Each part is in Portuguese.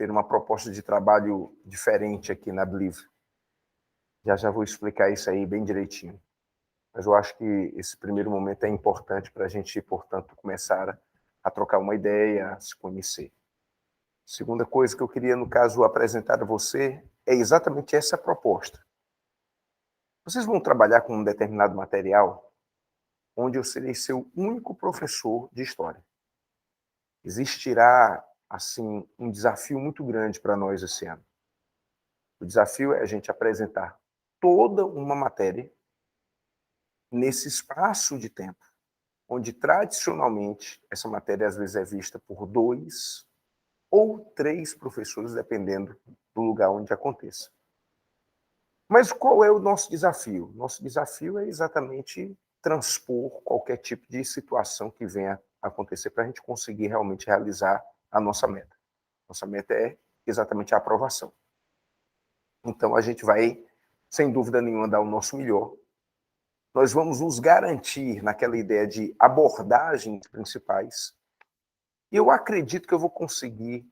ter uma proposta de trabalho diferente aqui na Believe. Já vou explicar isso aí bem direitinho. Mas eu acho que esse primeiro momento é importante para a gente, portanto, começar a trocar uma ideia, a se conhecer. Segunda coisa que eu queria, no caso, apresentar a você é exatamente essa proposta. Vocês vão trabalhar com um determinado material onde eu serei seu único professor de história. Existirá, assim, um desafio muito grande para nós esse ano. O desafio é a gente apresentar toda uma matéria nesse espaço de tempo, onde tradicionalmente essa matéria às vezes é vista por 2 ou 3 professores, dependendo do lugar onde aconteça. Mas qual é o nosso desafio? Nosso desafio é exatamente transpor qualquer tipo de situação que venha a acontecer para a gente conseguir realmente realizar a nossa meta. Nossa meta é exatamente a aprovação. Então a gente vai, sem dúvida nenhuma, dar o nosso melhor. Nós vamos nos garantir naquela ideia de abordagens principais. E eu acredito que eu vou conseguir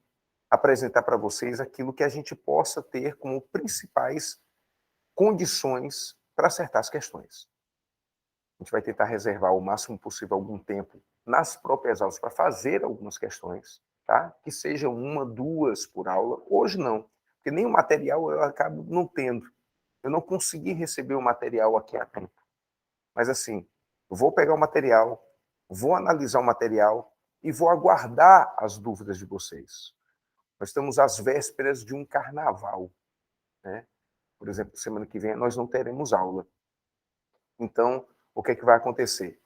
apresentar para vocês aquilo que a gente possa ter como principais condições para acertar as questões. A gente vai tentar reservar o máximo possível algum tempo nas próprias aulas para fazer algumas questões, tá? Que sejam 1, 2 por aula. Hoje não, porque nem o material eu acabo não tendo. Eu não consegui receber o material aqui a tempo. Mas assim, eu vou pegar o material, vou analisar o material e vou aguardar as dúvidas de vocês. Nós estamos às vésperas de um carnaval, né? Por exemplo, semana que vem nós não teremos aula. Então, o que é que vai acontecer?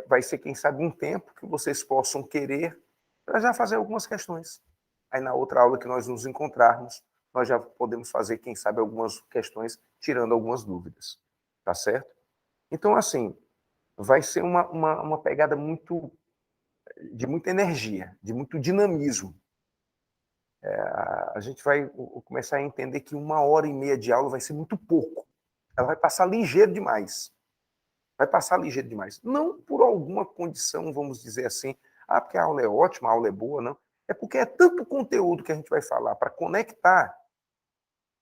Vai ser, quem sabe, um tempo que vocês possam querer para já fazer algumas questões. Aí, na outra aula que nós nos encontrarmos, nós já podemos fazer, quem sabe, algumas questões, tirando algumas dúvidas. Tá certo? Então, assim, vai ser uma pegada de muita energia, de muito dinamismo. A gente vai começar a entender que 1h30 de aula vai ser muito pouco. Ela vai passar ligeiro demais. Vai passar ligeiro demais. Não por alguma condição, vamos dizer assim, porque a aula é ótima, a aula é boa, não. É porque é tanto conteúdo que a gente vai falar para conectar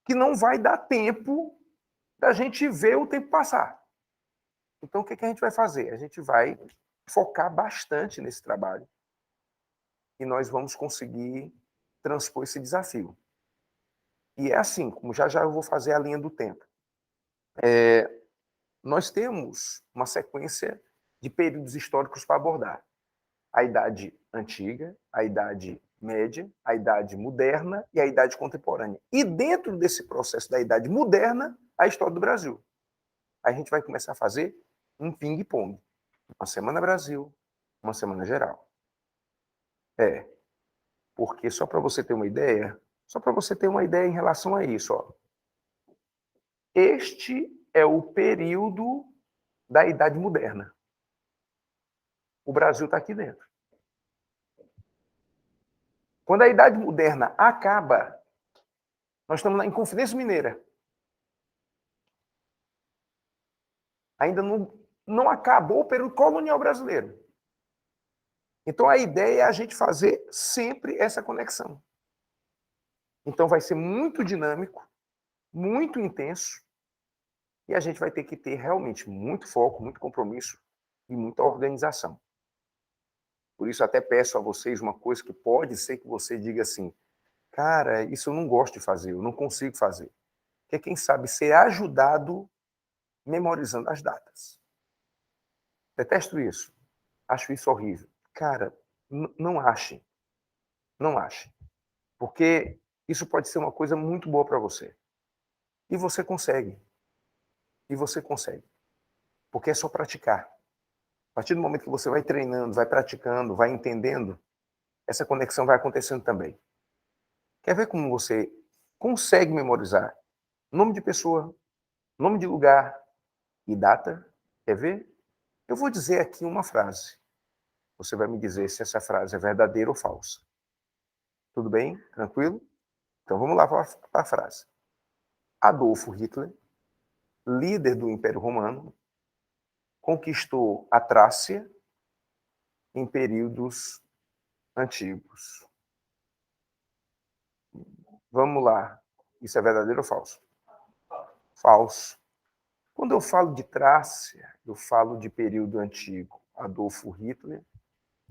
que não vai dar tempo da gente ver o tempo passar. Então, o que a gente vai fazer? A gente vai focar bastante nesse trabalho e nós vamos conseguir transpor esse desafio. E é assim, como já eu vou fazer a linha do tempo. Nós temos uma sequência de períodos históricos para abordar. A Idade Antiga, a Idade Média, a Idade Moderna e a Idade Contemporânea. E dentro desse processo da Idade Moderna, a história do Brasil. A gente vai começar a fazer um ping-pong. Uma semana Brasil, uma semana geral. Porque só para você ter uma ideia, em relação a isso, ó. Este é o período da Idade Moderna. O Brasil está aqui dentro. Quando a Idade Moderna acaba, nós estamos em Inconfidência Mineira. Ainda não acabou o período colonial brasileiro. Então, a ideia é a gente fazer sempre essa conexão. Então, vai ser muito dinâmico, muito intenso, e a gente vai ter que ter realmente muito foco, muito compromisso e muita organização. Por isso, até peço a vocês uma coisa que pode ser que você diga assim, cara, isso eu não gosto de fazer, eu não consigo fazer. Que é, quem sabe, ser ajudado memorizando as datas. Detesto isso. Acho isso horrível. Cara, não achem. Não achem. Porque isso pode ser uma coisa muito boa para você. E você consegue. E você consegue. Porque é só praticar. A partir do momento que você vai treinando, vai praticando, vai entendendo, essa conexão vai acontecendo também. Quer ver como você consegue memorizar nome de pessoa, nome de lugar e data? Quer ver? Eu vou dizer aqui uma frase. Você vai me dizer se essa frase é verdadeira ou falsa. Tudo bem? Tranquilo? Então vamos lá para a frase. Adolfo Hitler, líder do Império Romano, conquistou a Trácia em períodos antigos. Vamos lá. Isso é verdadeiro ou falso? Falso. Quando eu falo de Trácia, eu falo de período antigo. Adolfo Hitler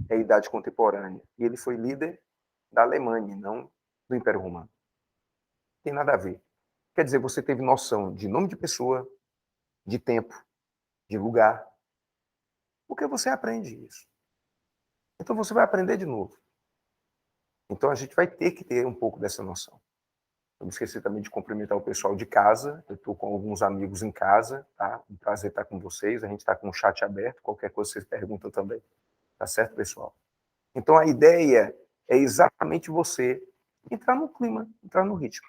é a idade contemporânea. E ele foi líder da Alemanha, não do Império Romano. Não tem nada a ver. Quer dizer, você teve noção de nome de pessoa, de tempo, de lugar. Porque você aprende isso. Então você vai aprender de novo. Então a gente vai ter que ter um pouco dessa noção. Eu me esqueci também de cumprimentar o pessoal de casa. Eu estou com alguns amigos em casa, tá? Um prazer estar com vocês. A gente está com o chat aberto. Qualquer coisa vocês perguntam também. Tá certo, pessoal? Então a ideia é exatamente você entrar no clima, entrar no ritmo.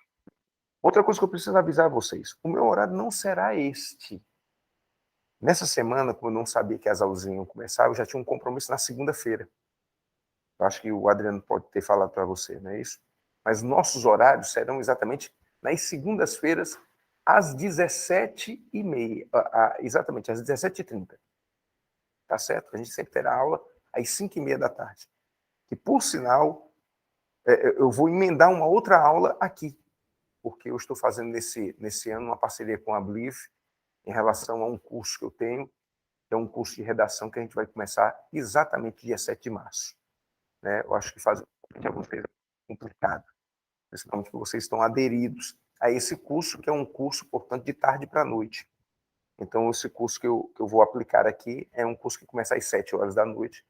Outra coisa que eu preciso avisar a vocês: o meu horário não será este. Nessa semana, como eu não sabia que as aulas iam começar, eu já tinha um compromisso na segunda-feira. Eu acho que o Adriano pode ter falado para você, não é isso? Mas nossos horários serão exatamente nas segundas-feiras, às 17h30. Exatamente, às 17h30. Tá certo? A gente sempre terá aula às 5h30 da tarde. Que, por sinal, eu vou emendar uma outra aula aqui, porque eu estou fazendo nesse ano uma parceria com a Bliv em relação a um curso que eu tenho, que é um curso de redação que a gente vai começar exatamente dia 7 de março. Né? Eu acho que faz para vocês complicado, principalmente porque vocês estão aderidos a esse curso, que é um curso, portanto, de tarde para noite. Então, esse curso que eu vou aplicar aqui é um curso que começa às 7 horas da noite,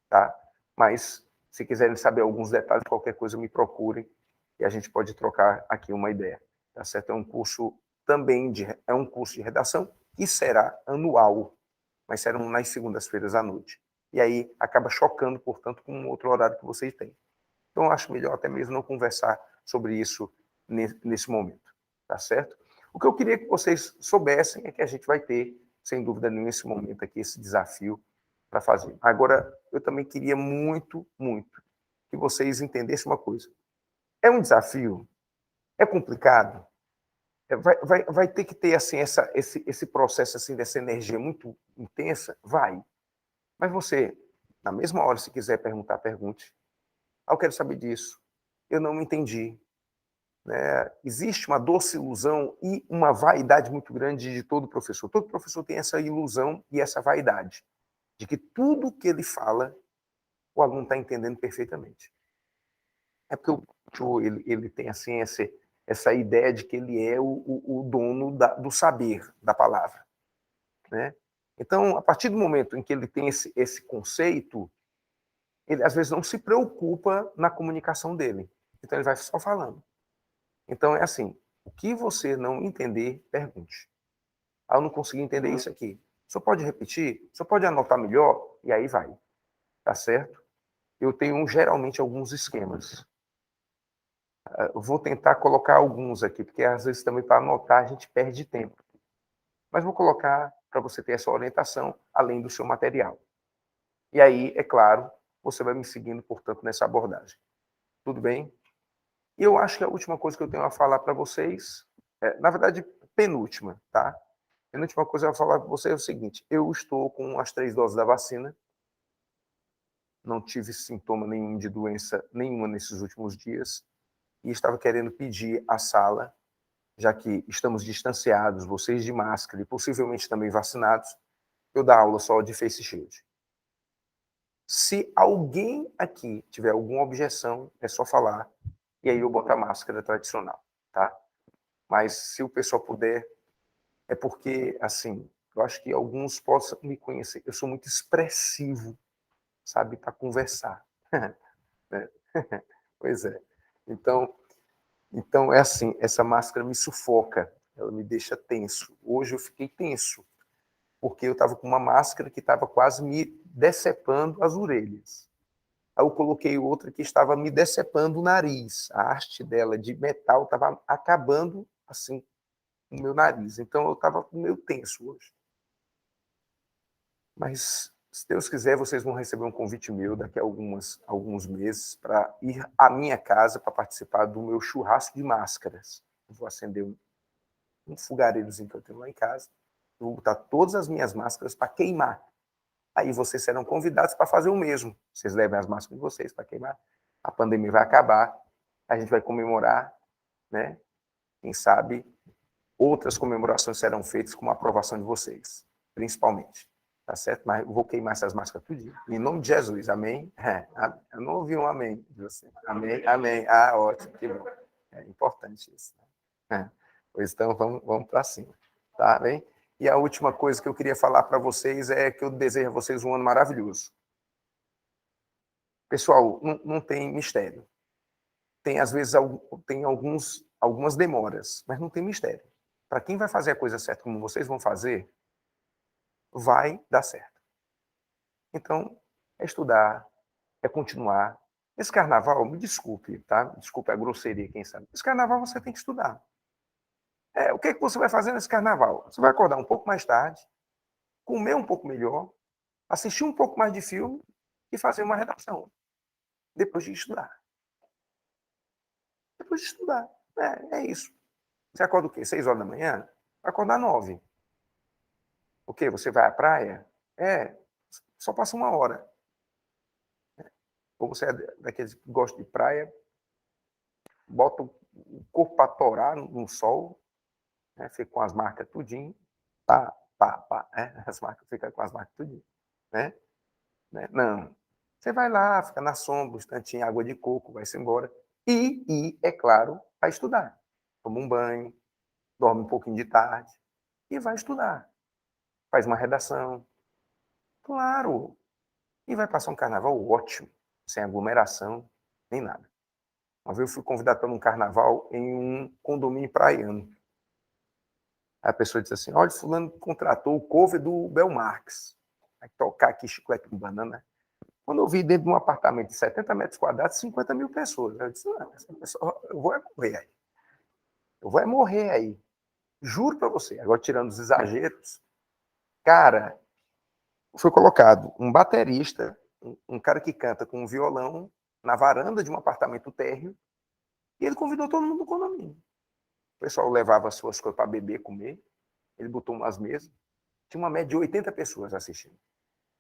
tá? Mas, se quiserem saber alguns detalhes, qualquer coisa, me procurem e a gente pode trocar aqui uma ideia, tá certo? É um curso também é um curso de redação que será anual, mas serão nas segundas-feiras à noite. E aí acaba chocando, portanto, com um outro horário que vocês têm. Então, eu acho melhor até mesmo não conversar sobre isso nesse momento, tá certo? O que eu queria que vocês soubessem é que a gente vai ter, sem dúvida nenhuma, nesse momento aqui, esse desafio para fazer. Agora, eu também queria muito, muito que vocês entendessem uma coisa. É um desafio? É complicado? Vai ter que ter assim, esse processo assim, dessa energia muito intensa? Vai. Mas você, na mesma hora, se quiser perguntar, pergunte. Eu quero saber disso. Eu não me entendi. Né? Existe uma doce ilusão e uma vaidade muito grande de todo professor. Todo professor tem essa ilusão e essa vaidade de que tudo que ele fala, o aluno está entendendo perfeitamente. É porque o professor ele tem assim, essa ideia de que ele é o dono do saber da palavra. Né? Então, a partir do momento em que ele tem esse conceito, ele às vezes não se preocupa na comunicação dele. Então, ele vai só falando. Então, é assim, o que você não entender, pergunte. Eu não consegui entender isso aqui. O senhor pode repetir? O senhor pode anotar melhor? E aí vai. Tá certo? Eu tenho geralmente alguns esquemas. Eu vou tentar colocar alguns aqui, porque às vezes também para anotar a gente perde tempo. Mas vou colocar para você ter essa orientação, além do seu material. E aí, é claro, você vai me seguindo, portanto, nessa abordagem. Tudo bem? E eu acho que a última coisa que eu tenho a falar para vocês, na verdade, penúltima, tá? A penúltima coisa que eu vou falar para vocês é o seguinte: eu estou com as 3 doses da vacina, não tive sintoma nenhum de doença nenhuma nesses últimos dias, e estava querendo pedir à sala, já que estamos distanciados, vocês de máscara e possivelmente também vacinados, eu dar aula só de face shield. Se alguém aqui tiver alguma objeção, é só falar, e aí eu boto a máscara tradicional, tá? Mas se o pessoal puder, é porque, assim, eu acho que alguns possam me conhecer. Eu sou muito expressivo, sabe, para conversar. Né? Pois é. Então, é assim, essa máscara me sufoca, ela me deixa tenso. Hoje eu fiquei tenso, porque eu estava com uma máscara que estava quase me decepando as orelhas. Aí eu coloquei outra que estava me decepando o nariz. A haste dela de metal estava acabando, assim, o meu nariz. Então eu estava meio tenso hoje. Mas, se Deus quiser, vocês vão receber um convite meu daqui a alguns meses para ir à minha casa para participar do meu churrasco de máscaras. Eu vou acender um fogareirozinho que eu tenho lá em casa. Eu vou botar todas as minhas máscaras para queimar. Aí vocês serão convidados para fazer o mesmo. Vocês levem as máscaras de vocês para queimar. A pandemia vai acabar. A gente vai comemorar né? Quem sabe outras comemorações serão feitas com a aprovação de vocês, principalmente. Tá certo? Mas eu vou queimar essas máscaras tudo. Em nome de Jesus, amém? Eu não ouvi um amém de você. Amém, amém. Ah, ótimo, que bom. É importante isso. Pois então, vamos para cima. Tá bem? E a última coisa que eu queria falar para vocês é que eu desejo a vocês um ano maravilhoso. Pessoal, não tem mistério. Tem, às vezes, tem algumas demoras, mas não tem mistério. Para quem vai fazer a coisa certa como vocês vão fazer, vai dar certo. Então, é estudar, é continuar. Esse carnaval, me desculpe, tá? Desculpe a grosseria, quem sabe. Esse carnaval você tem que estudar. O que você vai fazer nesse carnaval? Você vai acordar um pouco mais tarde, comer um pouco melhor, assistir um pouco mais de filme e fazer uma redação. Depois de estudar. Depois de estudar. É isso. Você acorda o quê? 6 horas da manhã? Vai acordar 9. O quê? Você vai à praia? Só passa 1 hora. Ou você é daqueles que gostam de praia, bota o corpo para torar no sol, né? Fica com as marcas tudinho. Pá, pá, pá. As marcas ficam com as marcas tudinho. Né? Não. Você vai lá, fica na sombra, um instantinho, água de coco, vai-se embora. E, é claro, vai estudar. Toma um banho, dorme um pouquinho de tarde e vai estudar. Faz uma redação. Claro. E vai passar um carnaval ótimo, sem aglomeração, nem nada. Uma vez eu fui convidado para um carnaval em um condomínio praiano. Aí a pessoa disse assim, olha, fulano contratou o cover do Belmarx. Vai tocar aqui chiclete com banana. Quando eu vi dentro de um apartamento de 70 metros quadrados, 50 mil pessoas. Eu disse, não, essa pessoa, eu vou morrer aí. Eu vou morrer aí. Juro para você. Agora, tirando os exageros, cara, foi colocado um baterista, um cara que canta com um violão, na varanda de um apartamento térreo, e ele convidou todo mundo do condomínio. O pessoal levava as suas coisas para beber, comer, ele botou umas mesas, tinha uma média de 80 pessoas assistindo.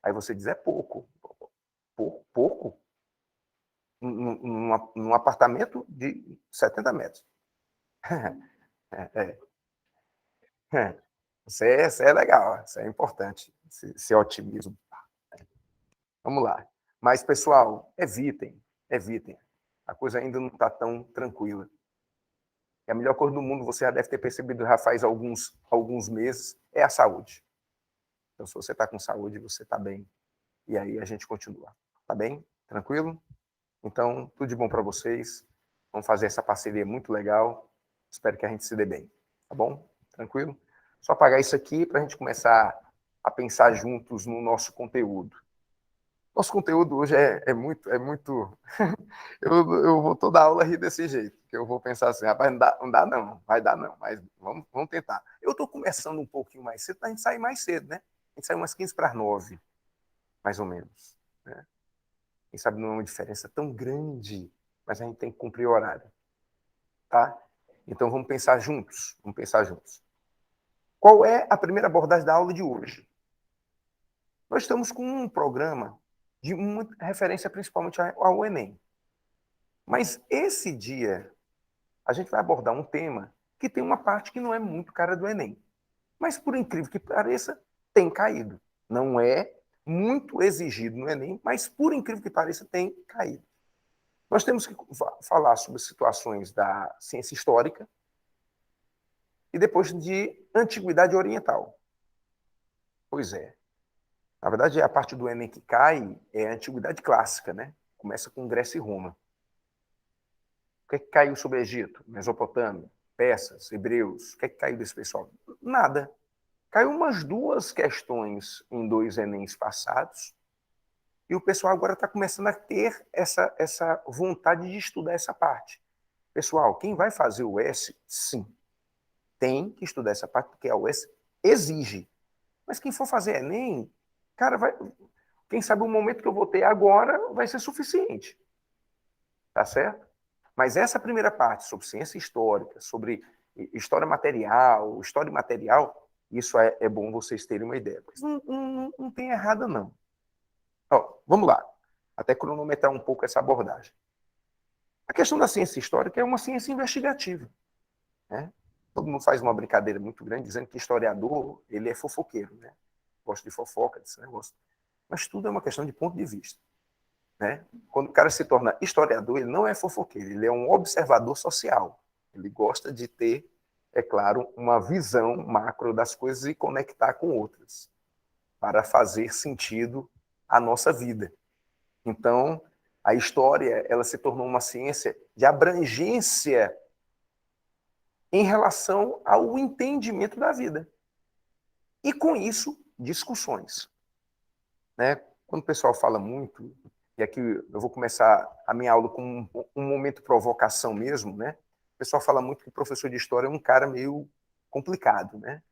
Aí você diz, é pouco. Pouco? Num apartamento de 70 metros. Isso é legal, isso é importante, esse otimismo. Vamos lá. Mas, pessoal, evitem. A coisa ainda não está tão tranquila. E a melhor coisa do mundo, você já deve ter percebido já faz alguns meses, é a saúde. Então, se você está com saúde, você está bem. E aí a gente continua. Tá bem? Tranquilo? Então, tudo de bom para vocês. Vamos fazer essa parceria muito legal. Espero que a gente se dê bem. Tá bom? Tranquilo? Só apagar isso aqui para a gente começar a pensar juntos no nosso conteúdo. Nosso conteúdo hoje é muito. eu vou toda aula rir desse jeito, que eu vou pensar assim, rapaz, não, vai dar não, mas vamos tentar. Eu estou começando um pouquinho mais cedo, para a gente sair mais cedo, né? A gente sai umas 15 para as 9, mais ou menos. Né? Quem sabe não é uma diferença tão grande, mas a gente tem que cumprir o horário. Tá? Então vamos pensar juntos. Qual é a primeira abordagem da aula de hoje? Nós estamos com um programa de muita referência principalmente ao Enem. Mas esse dia a gente vai abordar um tema que tem uma parte que não é muito cara do Enem. Mas, por incrível que pareça, tem caído. Não é muito exigido no Enem, mas, por incrível que pareça, tem caído. Nós temos que falar sobre situações da ciência histórica e depois de antiguidade oriental. Pois é. Na verdade, a parte do Enem que cai é a antiguidade clássica, né? Começa com Grécia e Roma. O que é que caiu sobre o Egito? Mesopotâmia, persas, hebreus. O que é que caiu desse pessoal? Nada. Caiu umas 2 questões em 2 Enems passados, e o pessoal agora está começando a ter essa vontade de estudar essa parte. Pessoal, quem vai fazer o S, sim, tem que estudar essa parte, porque a UES exige. Mas quem for fazer Enem, cara, quem sabe o momento que eu vou ter agora vai ser suficiente. Tá certo? Mas essa primeira parte sobre ciência histórica, sobre história material, isso é bom vocês terem uma ideia. Mas não tem errada, não. Ó, vamos lá. Até cronometrar um pouco essa abordagem. A questão da ciência histórica é uma ciência investigativa. né? Todo mundo faz uma brincadeira muito grande dizendo que historiador, ele é fofoqueiro, né? Gosta de fofoca, desse negócio. Mas tudo é uma questão de ponto de vista, né? Quando o cara se torna historiador, ele não é fofoqueiro, ele é um observador social. Ele gosta de ter, é claro, uma visão macro das coisas e conectar com outras, para fazer sentido à nossa vida. Então, a história, ela se tornou uma ciência de abrangência em relação ao entendimento da vida. E, com isso, discussões, né? Quando o pessoal fala muito, e aqui eu vou começar a minha aula com um momento provocação mesmo, né? O pessoal fala muito que o professor de história é um cara meio complicado, né?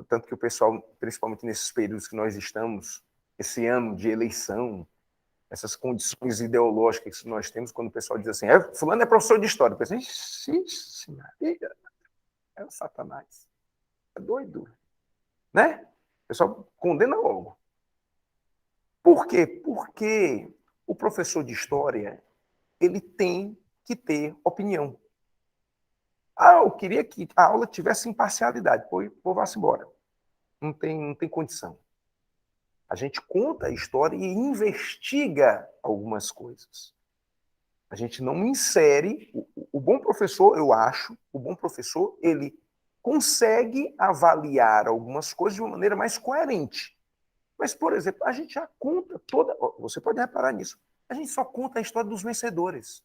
Tanto que o pessoal, principalmente nesses períodos que nós estamos, esse ano de eleição, essas condições ideológicas que nós temos, quando o pessoal diz assim, fulano é professor de história, eu penso, ixi, Maria, é o Satanás, é doido, né? O pessoal condena logo. Por quê? Porque o professor de história, ele tem que ter opinião. Eu queria que a aula tivesse imparcialidade, pô, vá-se embora. Não tem condição. A gente conta a história e investiga algumas coisas. A gente não insere. O bom professor, eu acho, o bom professor, ele consegue avaliar algumas coisas de uma maneira mais coerente. Mas, por exemplo, a gente já conta toda. Você pode reparar nisso. A gente só conta a história dos vencedores.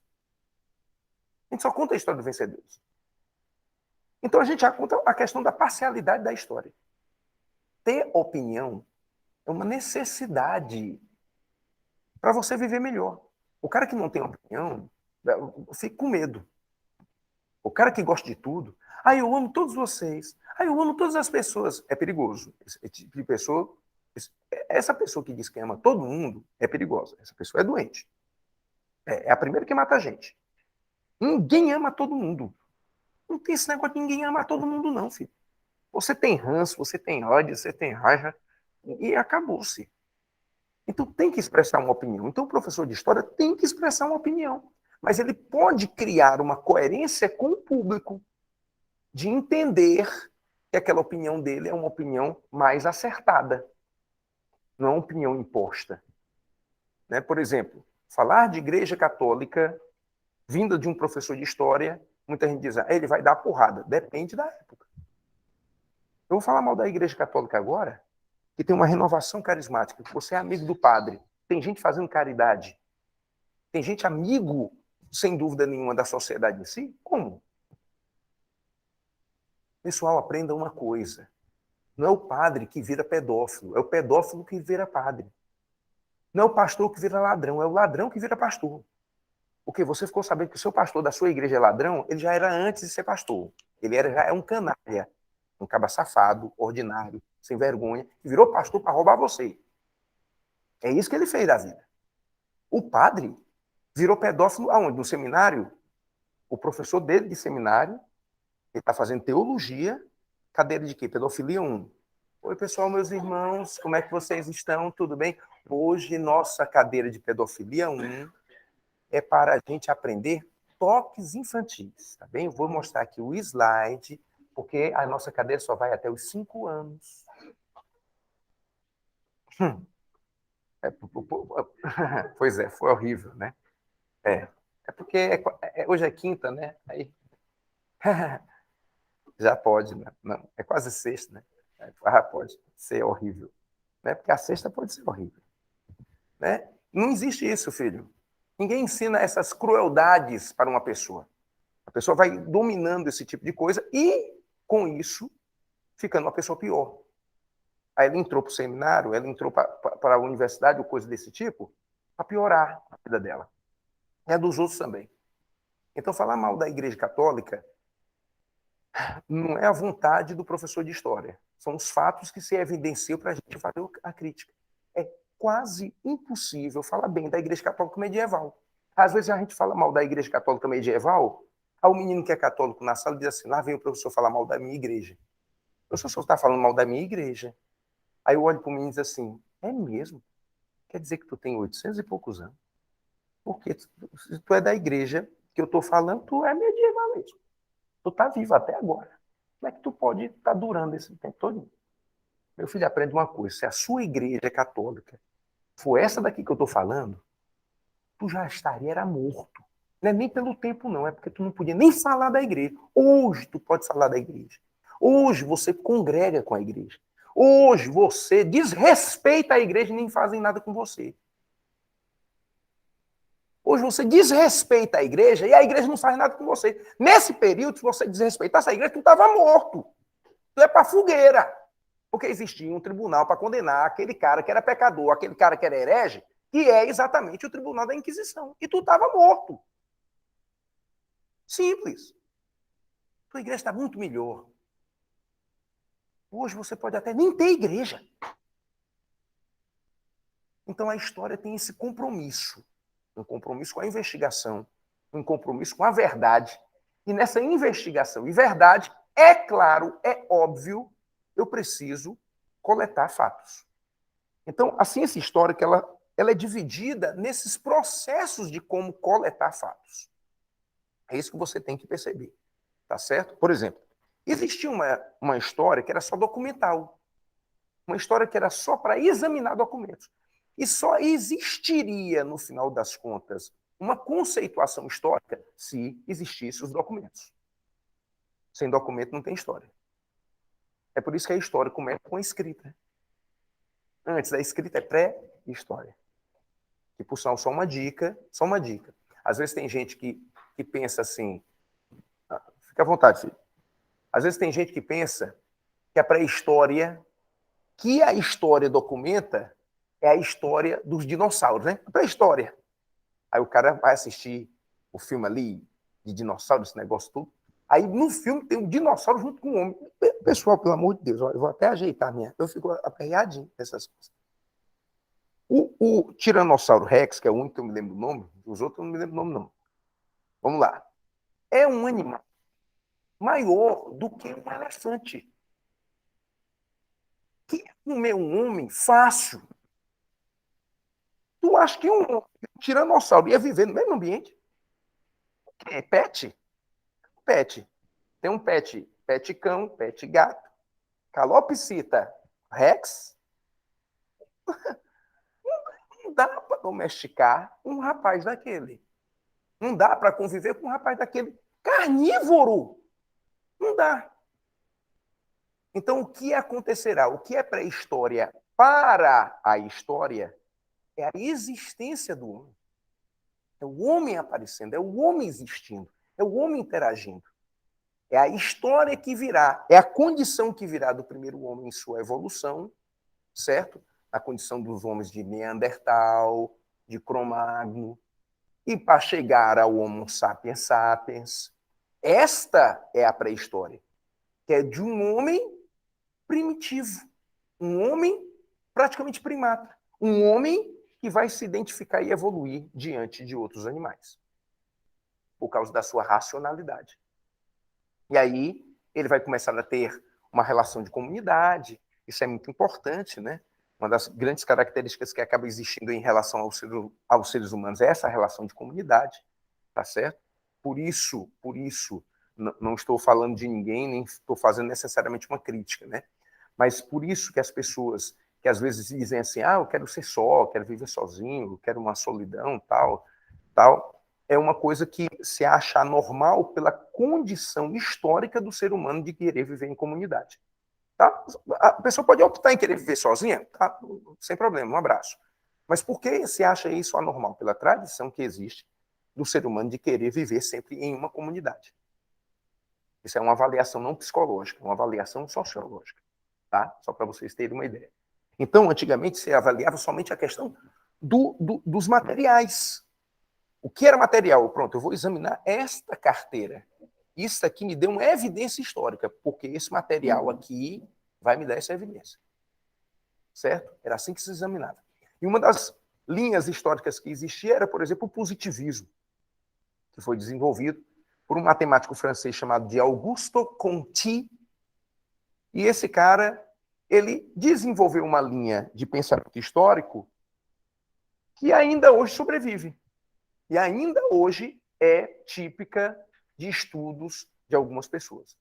A gente só conta a história dos vencedores. Então a gente já conta a questão da parcialidade da história. Ter opinião é uma necessidade para você viver melhor. O cara que não tem opinião fica com medo. O cara que gosta de tudo, eu amo todos vocês, eu amo todas as pessoas, é perigoso. Esse tipo de pessoa, essa pessoa que diz que ama todo mundo é perigosa. Essa pessoa é doente. É a primeira que mata a gente. Ninguém ama todo mundo. Não tem esse negócio de ninguém ama todo mundo, não, filho. Você tem ranço, você tem ódio, você tem raiva, e acabou-se. Então tem que expressar uma opinião. Então o professor de história tem que expressar uma opinião. Mas ele pode criar uma coerência com o público, de entender que aquela opinião dele é uma opinião mais acertada, não é uma opinião imposta. Né? Por exemplo, falar de igreja católica, vinda de um professor de história, muita gente diz, ele vai dar porrada. Depende da época. Eu vou falar mal da igreja católica agora, que tem uma renovação carismática, que você é amigo do padre, tem gente fazendo caridade, tem gente amigo, sem dúvida nenhuma, da sociedade em si? Como? Pessoal, aprenda uma coisa. Não é o padre que vira pedófilo, é o pedófilo que vira padre. Não é o pastor que vira ladrão, é o ladrão que vira pastor. Porque você ficou sabendo que o seu pastor da sua igreja é ladrão, ele já era antes de ser pastor. Ele já é um canalha, um caba safado, ordinário, sem vergonha, que virou pastor para roubar você. É isso que ele fez da vida. O padre virou pedófilo aonde? No seminário? O professor dele de seminário, ele está fazendo teologia, cadeira de quê? Pedofilia 1. Oi, pessoal, meus irmãos, como é que vocês estão? Tudo bem? Hoje, nossa cadeira de pedofilia 1 é para a gente aprender toques infantis, tá bem? Eu vou mostrar aqui o slide, porque a nossa cadeira só vai até os 5 anos. Pois é, foi horrível, né? É porque hoje é quinta, né? Aí já pode, né? Não, é quase sexta, né? Pode ser horrível, né? Porque a sexta pode ser horrível, né? Não existe isso, filho. Ninguém ensina essas crueldades para uma pessoa. A pessoa vai dominando esse tipo de coisa e, com isso, ficando uma pessoa pior. Aí ela entrou para o seminário, ela entrou para a universidade ou coisa desse tipo, para piorar a vida dela. E a dos outros também. Então, falar mal da Igreja Católica não é a vontade do professor de história. São os fatos que se evidenciam para a gente fazer a crítica. É quase impossível falar bem da Igreja Católica medieval. Às vezes a gente fala mal da Igreja Católica medieval, aí o menino que é católico na sala diz assim, lá vem o professor falar mal da minha igreja. O professor está falando mal da minha igreja. Aí eu olho para o menino e diz assim, é mesmo? Quer dizer que tu tem 800 e poucos anos? Porque se tu é da igreja que eu estou falando, tu é medieval mesmo. Tu está vivo até agora. Como é que tu pode estar durando esse tempo todo? Meu filho, aprende uma coisa. Se a sua igreja católica for essa daqui que eu estou falando, tu já era morto. Não é nem pelo tempo, não. É porque tu não podia nem falar da igreja. Hoje tu pode falar da igreja. Hoje você congrega com a igreja. Hoje você desrespeita a igreja e nem fazem nada com você. Hoje você desrespeita a igreja e a igreja não faz nada com você. Nesse período, se você desrespeitasse a igreja, tu estava morto. Tu é para fogueira. Porque existia um tribunal para condenar aquele cara que era pecador, aquele cara que era herege, que é exatamente o tribunal da Inquisição. E tu estava morto. Simples. Tua igreja está muito melhor. Hoje você pode até nem ter igreja. Então a história tem esse compromisso. Um compromisso com a investigação, um compromisso com a verdade. E nessa investigação e verdade, é claro, é óbvio, eu preciso coletar fatos. Então, a ciência histórica ela é dividida nesses processos de como coletar fatos. É isso que você tem que perceber. Tá certo? Por exemplo, existia uma história que era só documental. Uma história que era só para examinar documentos. E só existiria, no final das contas, uma conceituação histórica se existissem os documentos. Sem documento não tem história. É por isso que a história começa com a escrita. Antes da escrita é pré-história. E, por sinal, só uma dica. Às vezes tem gente que pensa assim, fica à vontade, filho. Às vezes tem gente que pensa que a pré-história, que a história documenta, é a história dos dinossauros, né? A pré-história. Aí o cara vai assistir o filme ali de dinossauro, esse negócio todo. Aí no filme tem um dinossauro junto com um homem. Pessoal, pelo amor de Deus, eu vou até ajeitar a minha. Eu fico aperreadinho dessas coisas. O Tiranossauro Rex, que é o único que eu me lembro do nome, os outros eu não me lembro do nome, não. Vamos lá. É um animal maior do que um elefante. Que ia comer um homem fácil. Tu acha que um tiranossauro ia viver no mesmo ambiente? É pet? Pet. Tem um pet cão, pet gato. Calopsita Rex. Não dá para domesticar um rapaz daquele. Não dá para conviver com um rapaz daquele. Carnívoro. Não dá. Então, o que acontecerá? O que é pré-história para a história é a existência do homem. É o homem aparecendo, é o homem existindo, é o homem interagindo. É a história que virá, é a condição que virá do primeiro homem em sua evolução, certo? A condição dos homens de Neandertal, de Cro-Magnon, e para chegar ao Homo sapiens sapiens. Esta é a pré-história, que é de um homem primitivo, um homem praticamente primata, um homem que vai se identificar e evoluir diante de outros animais, por causa da sua racionalidade. E aí ele vai começar a ter uma relação de comunidade, isso é muito importante, né? Uma das grandes características que acaba existindo em relação aos seres humanos é essa relação de comunidade, tá certo? Por isso, não estou falando de ninguém, nem estou fazendo necessariamente uma crítica, né? Mas por isso que as pessoas que às vezes dizem assim, eu quero ser só, quero viver sozinho, quero uma solidão, tal, é uma coisa que se acha normal pela condição histórica do ser humano de querer viver em comunidade. Tá? A pessoa pode optar em querer viver sozinha, tá? Sem problema, um abraço. Mas por que se acha isso anormal? Pela tradição que existe do ser humano de querer viver sempre em uma comunidade. Isso é uma avaliação não psicológica, é uma avaliação sociológica, tá? Só para vocês terem uma ideia. Então, antigamente, se avaliava somente a questão dos materiais. O que era material? Pronto, eu vou examinar esta carteira. Isso aqui me deu uma evidência histórica, porque esse material aqui vai me dar essa evidência. Certo? Era assim que se examinava. E uma das linhas históricas que existia era, por exemplo, o positivismo, que foi desenvolvido por um matemático francês chamado de Auguste Conti. E esse cara, ele desenvolveu uma linha de pensamento histórico que ainda hoje sobrevive. E ainda hoje é típica de estudos de algumas pessoas.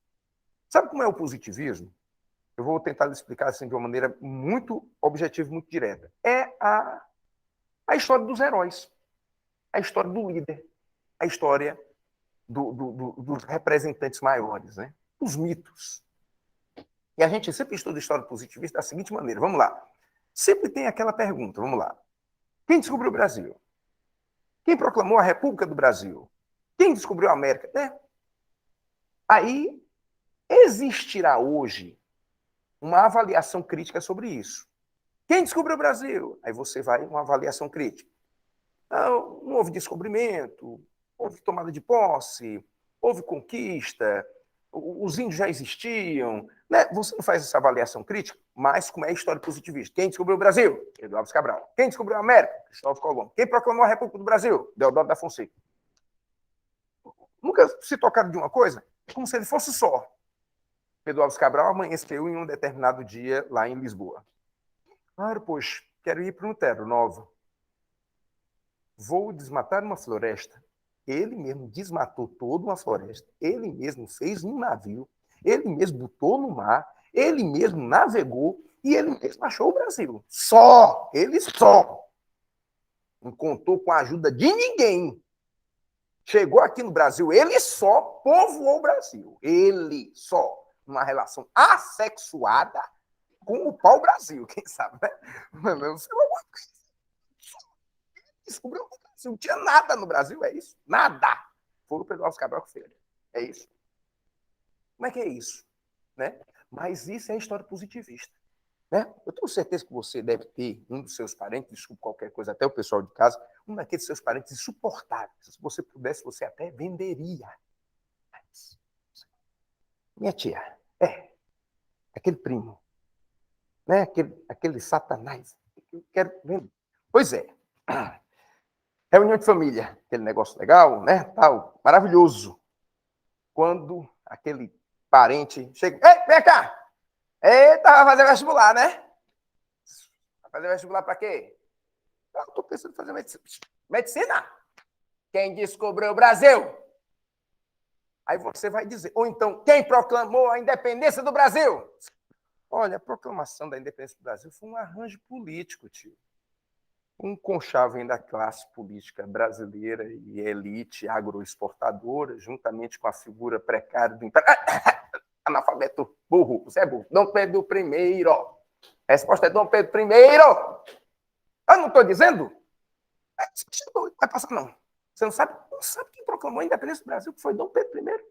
Sabe como é o positivismo? Eu vou tentar lhe explicar assim de uma maneira muito objetiva, muito direta. É a história dos heróis, a história do líder, a história dos representantes maiores, né? Os mitos. E a gente sempre estuda história positivista da seguinte maneira, vamos lá. Sempre tem aquela pergunta, vamos lá. Quem descobriu o Brasil? Quem proclamou a República do Brasil? Quem descobriu a América? Aí existirá hoje uma avaliação crítica sobre isso. Quem descobriu o Brasil? Aí você vai uma avaliação crítica. Não houve descobrimento, houve tomada de posse, houve conquista, os índios já existiam. Né? Você não faz essa avaliação crítica, mas como é a história positivista. Quem descobriu o Brasil? Eduardo Cabral. Quem descobriu a América? Cristóvão Colombo. Quem proclamou a República do Brasil? Deodoro da Fonseca. Nunca se tocaram de uma coisa como se ele fosse só. Pedro Alves Cabral amanheceu em um determinado dia lá em Lisboa. Claro, pois, quero ir para um terra nova. Vou desmatar uma floresta. Ele mesmo desmatou toda uma floresta. Ele mesmo fez um navio. Ele mesmo botou no mar. Ele mesmo navegou. E ele mesmo achou o Brasil. Só! Ele só! Não contou com a ajuda de ninguém. Chegou aqui no Brasil, ele só povoou o Brasil. Ele só. Uma relação assexuada com o pau-brasil, quem sabe, né? Descobriu que não tinha nada no Brasil, é isso? Nada. Foi o Pedro Alves Cabral que fez. É isso. Como é que é isso? Né? Mas isso é história positivista. Né? Eu tenho certeza que você deve ter um dos seus parentes, desculpa qualquer coisa, até o pessoal de casa, um daqueles seus parentes insuportáveis. Se você pudesse, você até venderia. Mas, minha tia, aquele primo, né? aquele satanás, eu quero vender. Pois é. Reunião de família, aquele negócio legal, né? Tal, maravilhoso. Quando aquele parente chega, ei, vem cá! Eita, vai fazer vestibular, né? Vai fazer vestibular para quê? Eu estou pensando em fazer medicina. Medicina? Quem descobriu o Brasil? Aí você vai dizer, ou então, quem proclamou a independência do Brasil? Olha, a proclamação da independência do Brasil foi um arranjo político, tio. Um conchavem da classe política brasileira e elite agroexportadora, juntamente com a figura precária do analfabeto burro. Você é burro. Dom Pedro I. A resposta é Dom Pedro I. Eu não estou dizendo? Não vai passar, não. Você não sabe quem proclamou a independência do Brasil, que foi Dom Pedro I.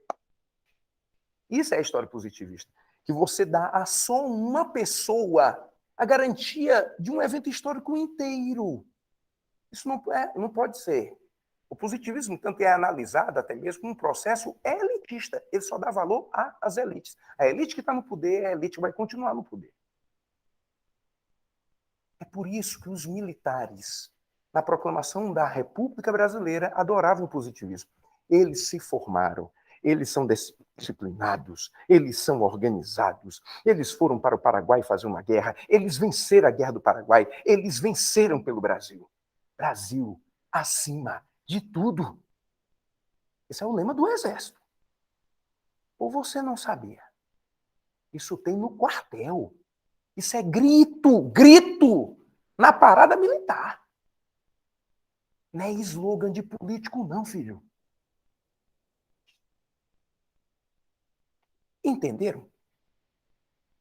Isso é a história positivista. Que você dá a só uma pessoa a garantia de um evento histórico inteiro. Isso não pode ser. O positivismo, tanto é analisado até mesmo como um processo elitista. Ele só dá valor às elites. A elite que está no poder, a elite vai continuar no poder. É por isso que os militares, na proclamação da República Brasileira, adoravam o positivismo. Eles se formaram, eles são disciplinados, eles são organizados, eles foram para o Paraguai fazer uma guerra, eles venceram a Guerra do Paraguai, eles venceram pelo Brasil. Brasil acima de tudo. Esse é o lema do Exército. Ou você não sabia? Isso tem no quartel. Isso é grito na parada militar. Não é slogan de político, não, filho. Entenderam?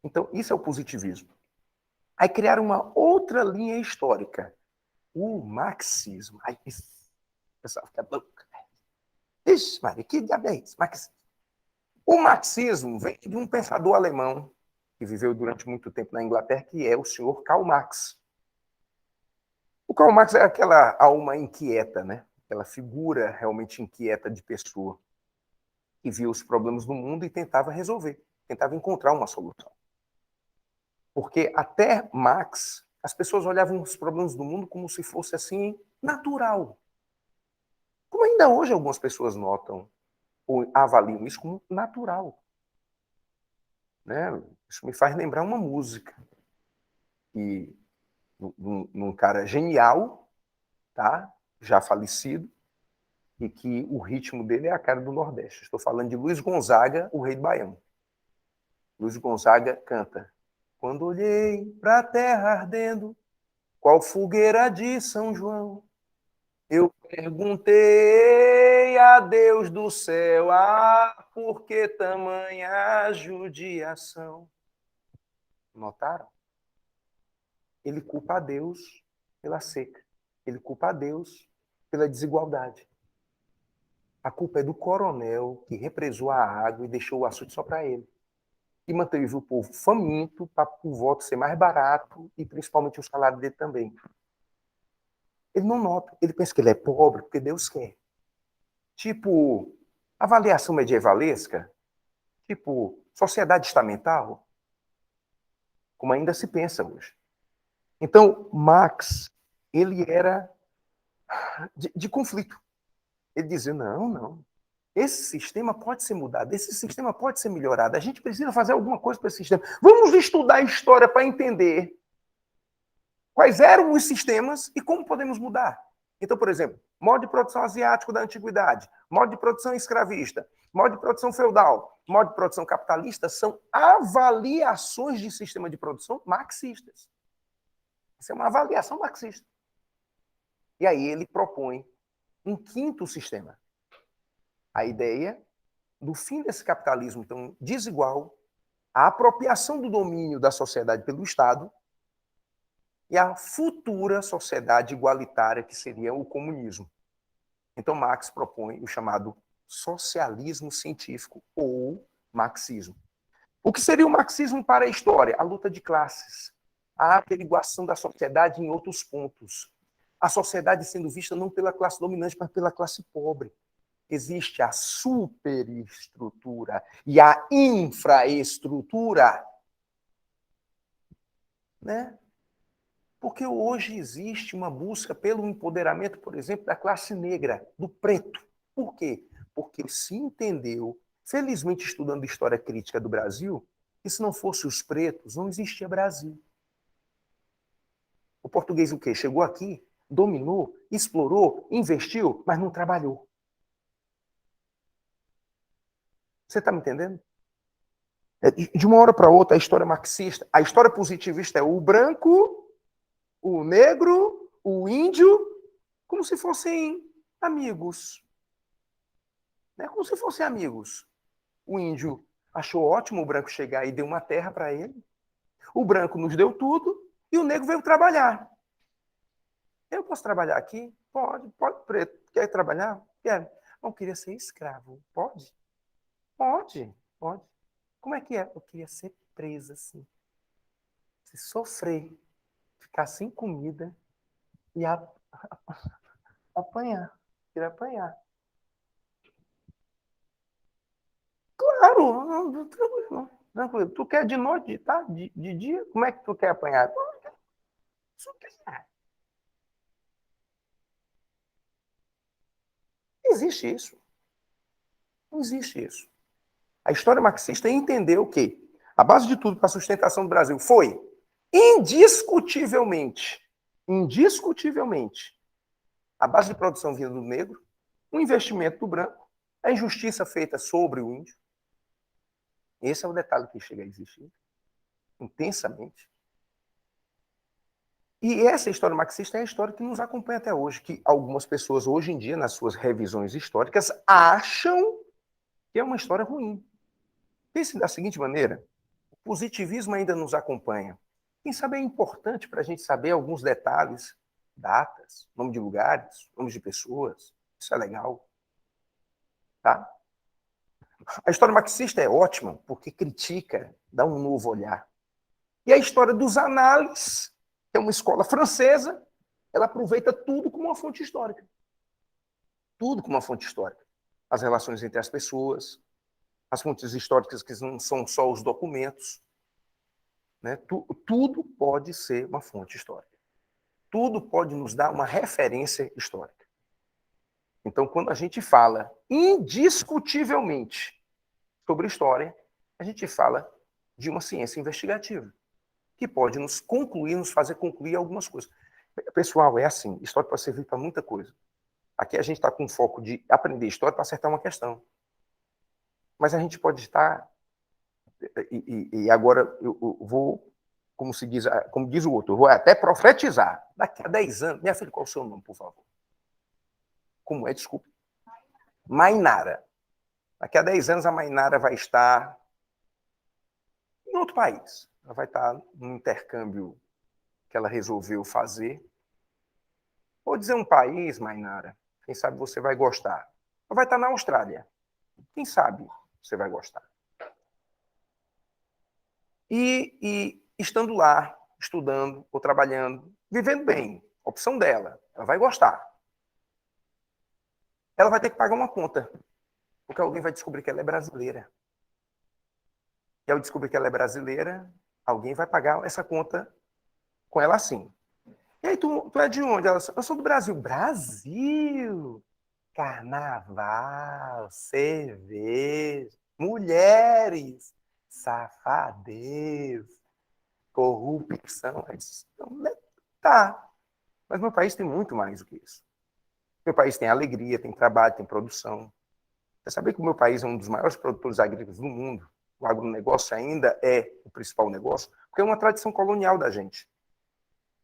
Então, isso é o positivismo. Aí criaram uma outra linha histórica. O marxismo. Aí, o pessoal fica louco. Ixi, Maria, que diabo é isso? Marxismo. O marxismo vem de um pensador alemão que viveu durante muito tempo na Inglaterra, que é o senhor Karl Marx. O Karl Marx é aquela alma inquieta, né? Aquela figura realmente inquieta de pessoa que via os problemas do mundo e tentava resolver, tentava encontrar uma solução. Porque até Marx, as pessoas olhavam os problemas do mundo como se fosse assim, natural. Como ainda hoje algumas pessoas notam ou avaliam isso como natural. Né? Isso me faz lembrar uma música que num cara genial, tá? Já falecido, e que o ritmo dele é a cara do Nordeste. Estou falando de Luiz Gonzaga, o rei do Baião. Luiz Gonzaga canta: quando olhei para a terra ardendo, qual fogueira de São João, eu perguntei a Deus do céu, por que tamanha judiação? Notaram? Ele culpa a Deus pela seca. Ele culpa a Deus pela desigualdade. A culpa é do coronel que represou a água e deixou o açude só para ele. E manteve o povo faminto para o voto ser mais barato e principalmente o salário dele também. Ele não nota, ele pensa que ele é pobre porque Deus quer. Tipo, avaliação medievalesca, tipo, sociedade estamental, como ainda se pensa hoje. Então, Marx, ele era de conflito. Ele dizia, não, esse sistema pode ser mudado, esse sistema pode ser melhorado, a gente precisa fazer alguma coisa para esse sistema. Vamos estudar a história para entender quais eram os sistemas e como podemos mudar. Então, por exemplo, modo de produção asiático da antiguidade, modo de produção escravista, modo de produção feudal, modo de produção capitalista são avaliações de sistema de produção marxistas. Isso é uma avaliação marxista. E aí ele propõe um quinto sistema. A ideia do fim desse capitalismo tão desigual, a apropriação do domínio da sociedade pelo Estado e a futura sociedade igualitária, que seria o comunismo. Então, Marx propõe o chamado socialismo científico, ou marxismo. O que seria o marxismo para a história? A luta de classes, a averiguação da sociedade em outros pontos. A sociedade sendo vista não pela classe dominante, mas pela classe pobre. Existe a superestrutura e a infraestrutura, né? Porque hoje existe uma busca pelo empoderamento, por exemplo, da classe negra, do preto. Por quê? Porque se entendeu, felizmente estudando história crítica do Brasil, que se não fosse os pretos, não existia Brasil. O português o quê? Chegou aqui, dominou, explorou, investiu, mas não trabalhou. Você está me entendendo? De uma hora para outra, a história marxista, a história positivista é o branco, o negro, o índio, como se fossem amigos. Né? Como se fossem amigos. O índio achou ótimo o branco chegar e deu uma terra para ele. O branco nos deu tudo e o negro veio trabalhar. Eu posso trabalhar aqui? Pode, preto. Quer trabalhar? Quer. Não queria ser escravo. Pode? Pode. Como é que é? Eu queria ser presa, assim. Se sofrer, ficar sem comida e apanhar. Queria apanhar. Claro, tranquilo. Tu quer de noite, tá? De dia? Como é que tu quer apanhar? Isso quer. Existe isso. Não existe isso. A história marxista entendeu que a base de tudo para a sustentação do Brasil foi indiscutivelmente, a base de produção vinda do negro, o investimento do branco, a injustiça feita sobre o índio. Esse é o detalhe que chega a existir intensamente. E essa história marxista é a história que nos acompanha até hoje, que algumas pessoas hoje em dia, nas suas revisões históricas, acham que é uma história ruim. Pense da seguinte maneira, o positivismo ainda nos acompanha. Quem sabe é importante para a gente saber alguns detalhes, datas, nome de lugares, nomes de pessoas. Isso é legal. Tá? A história marxista é ótima porque critica, dá um novo olhar. E a história dos análises, que é uma escola francesa, ela aproveita tudo como uma fonte histórica. Tudo como uma fonte histórica. As relações entre as pessoas, as fontes históricas que não são só os documentos. Né? Tudo pode ser uma fonte histórica. Tudo pode nos dar uma referência histórica. Então, quando a gente fala indiscutivelmente sobre história, a gente fala de uma ciência investigativa, que pode nos fazer concluir algumas coisas. Pessoal, é assim, história pode servir para muita coisa. Aqui a gente está com foco de aprender história para acertar uma questão. Mas a gente pode estar... E agora eu vou, como diz o outro, eu vou até profetizar. Daqui a 10 anos... Minha filha, qual é o seu nome, por favor? Como é? Desculpe. Mainara. Daqui a 10 anos a Mainara vai estar em outro país. Ela vai estar num intercâmbio que ela resolveu fazer. Vou dizer um país, Mainara, quem sabe você vai gostar. Ela vai estar na Austrália. Quem sabe você vai gostar. E estando lá, estudando ou trabalhando, vivendo bem, opção dela, ela vai gostar. Ela vai ter que pagar uma conta, porque alguém vai descobrir que ela é brasileira. E ao descobrir que ela é brasileira, alguém vai pagar essa conta com ela assim. E aí, tu é de onde? Ela, eu sou do Brasil. Brasil! Carnaval, cerveja, mulheres, safadeza, corrupção. Tá. Mas meu país tem muito mais do que isso. Meu país tem alegria, tem trabalho, tem produção. Você sabia que o meu país é um dos maiores produtores agrícolas do mundo? O agronegócio ainda é o principal negócio, porque é uma tradição colonial da gente.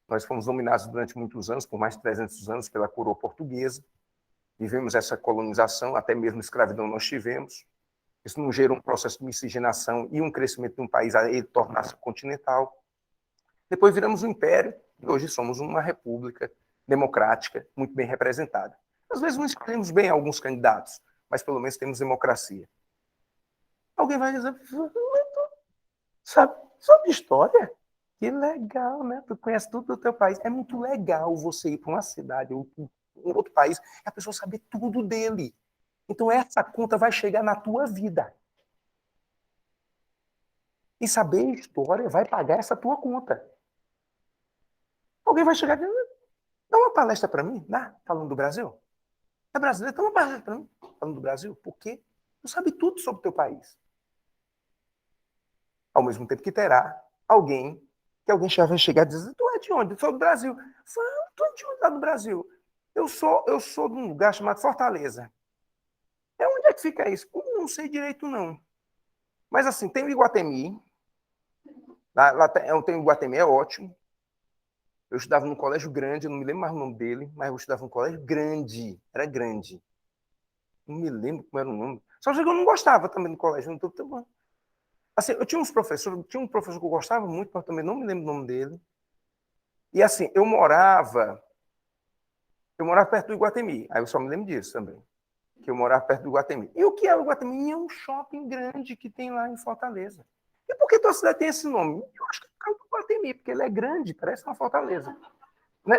Nós fomos dominados durante muitos anos, por mais de 300 anos, pela coroa portuguesa. Vivemos essa colonização, até mesmo escravidão nós tivemos. Isso não gerou um processo de miscigenação e um crescimento de um país a ele tornar-se continental. Depois viramos um império e hoje somos uma república democrática, muito bem representada. Às vezes não escolhemos bem alguns candidatos, mas pelo menos temos democracia. Alguém vai dizer, sabe história? Que legal, né? Tu conhece tudo do teu país. É muito legal você ir para uma cidade ou um outro país e a pessoa saber tudo dele. Então essa conta vai chegar na tua vida. E saber história vai pagar essa tua conta. Alguém vai chegar e dá uma palestra para mim, falando do Brasil. É brasileiro, dá uma palestra para mim, falando do Brasil. Por quê? Tu sabe tudo sobre o teu país. Ao mesmo tempo que terá alguém já vai chegar e dizer, tu é de onde? Eu sou do Brasil. Fala, tu é de onde lá do Brasil? Eu sou de um lugar chamado Fortaleza. É onde é que fica isso? Eu não sei direito, não. Mas assim, tem o Iguatemi. Lá tem o Iguatemi, é ótimo. Eu estudava num colégio grande, eu não me lembro mais o nome dele, mas eu estudava num colégio grande. Era grande. Não me lembro como era o nome. Só que eu não gostava também do colégio. Não tô bom. Assim, eu tinha um professor que eu gostava muito, mas também não me lembro o nome dele. E assim, eu morava perto do Iguatemi. Aí eu só me lembro disso também. Que eu morava perto do Iguatemi. E o que é o Iguatemi? É um shopping grande que tem lá em Fortaleza. E por que tua cidade tem esse nome? Eu acho que é por causa do Iguatemi, porque ele é grande, parece uma Fortaleza. Né?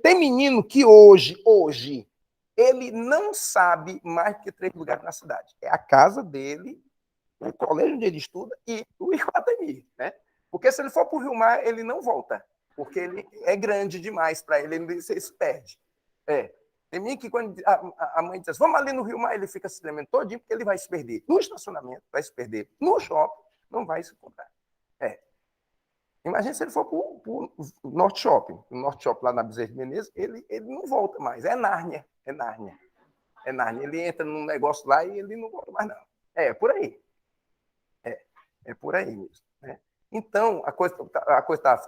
Tem menino que hoje, ele não sabe mais do que 3 lugares na cidade. É a casa dele, o colégio onde ele estuda e o Iguatemi. Né? Porque se ele for para o Rio Mar, ele não volta. Porque ele é grande demais para ele, ele se perde. Tem mim que quando a mãe diz assim, vamos ali no Rio Mar, ele fica se tremendo todinho, porque ele vai se perder. No estacionamento, vai se perder. No shopping, não vai se encontrar. Imagina se ele for para o Norte Shopping. O Norte Shopping, lá na Bezerra de Menezes, ele não volta mais. É Nárnia. Ele entra num negócio lá e ele não volta mais, não. É por aí. É por aí mesmo. Né? Então, a coisa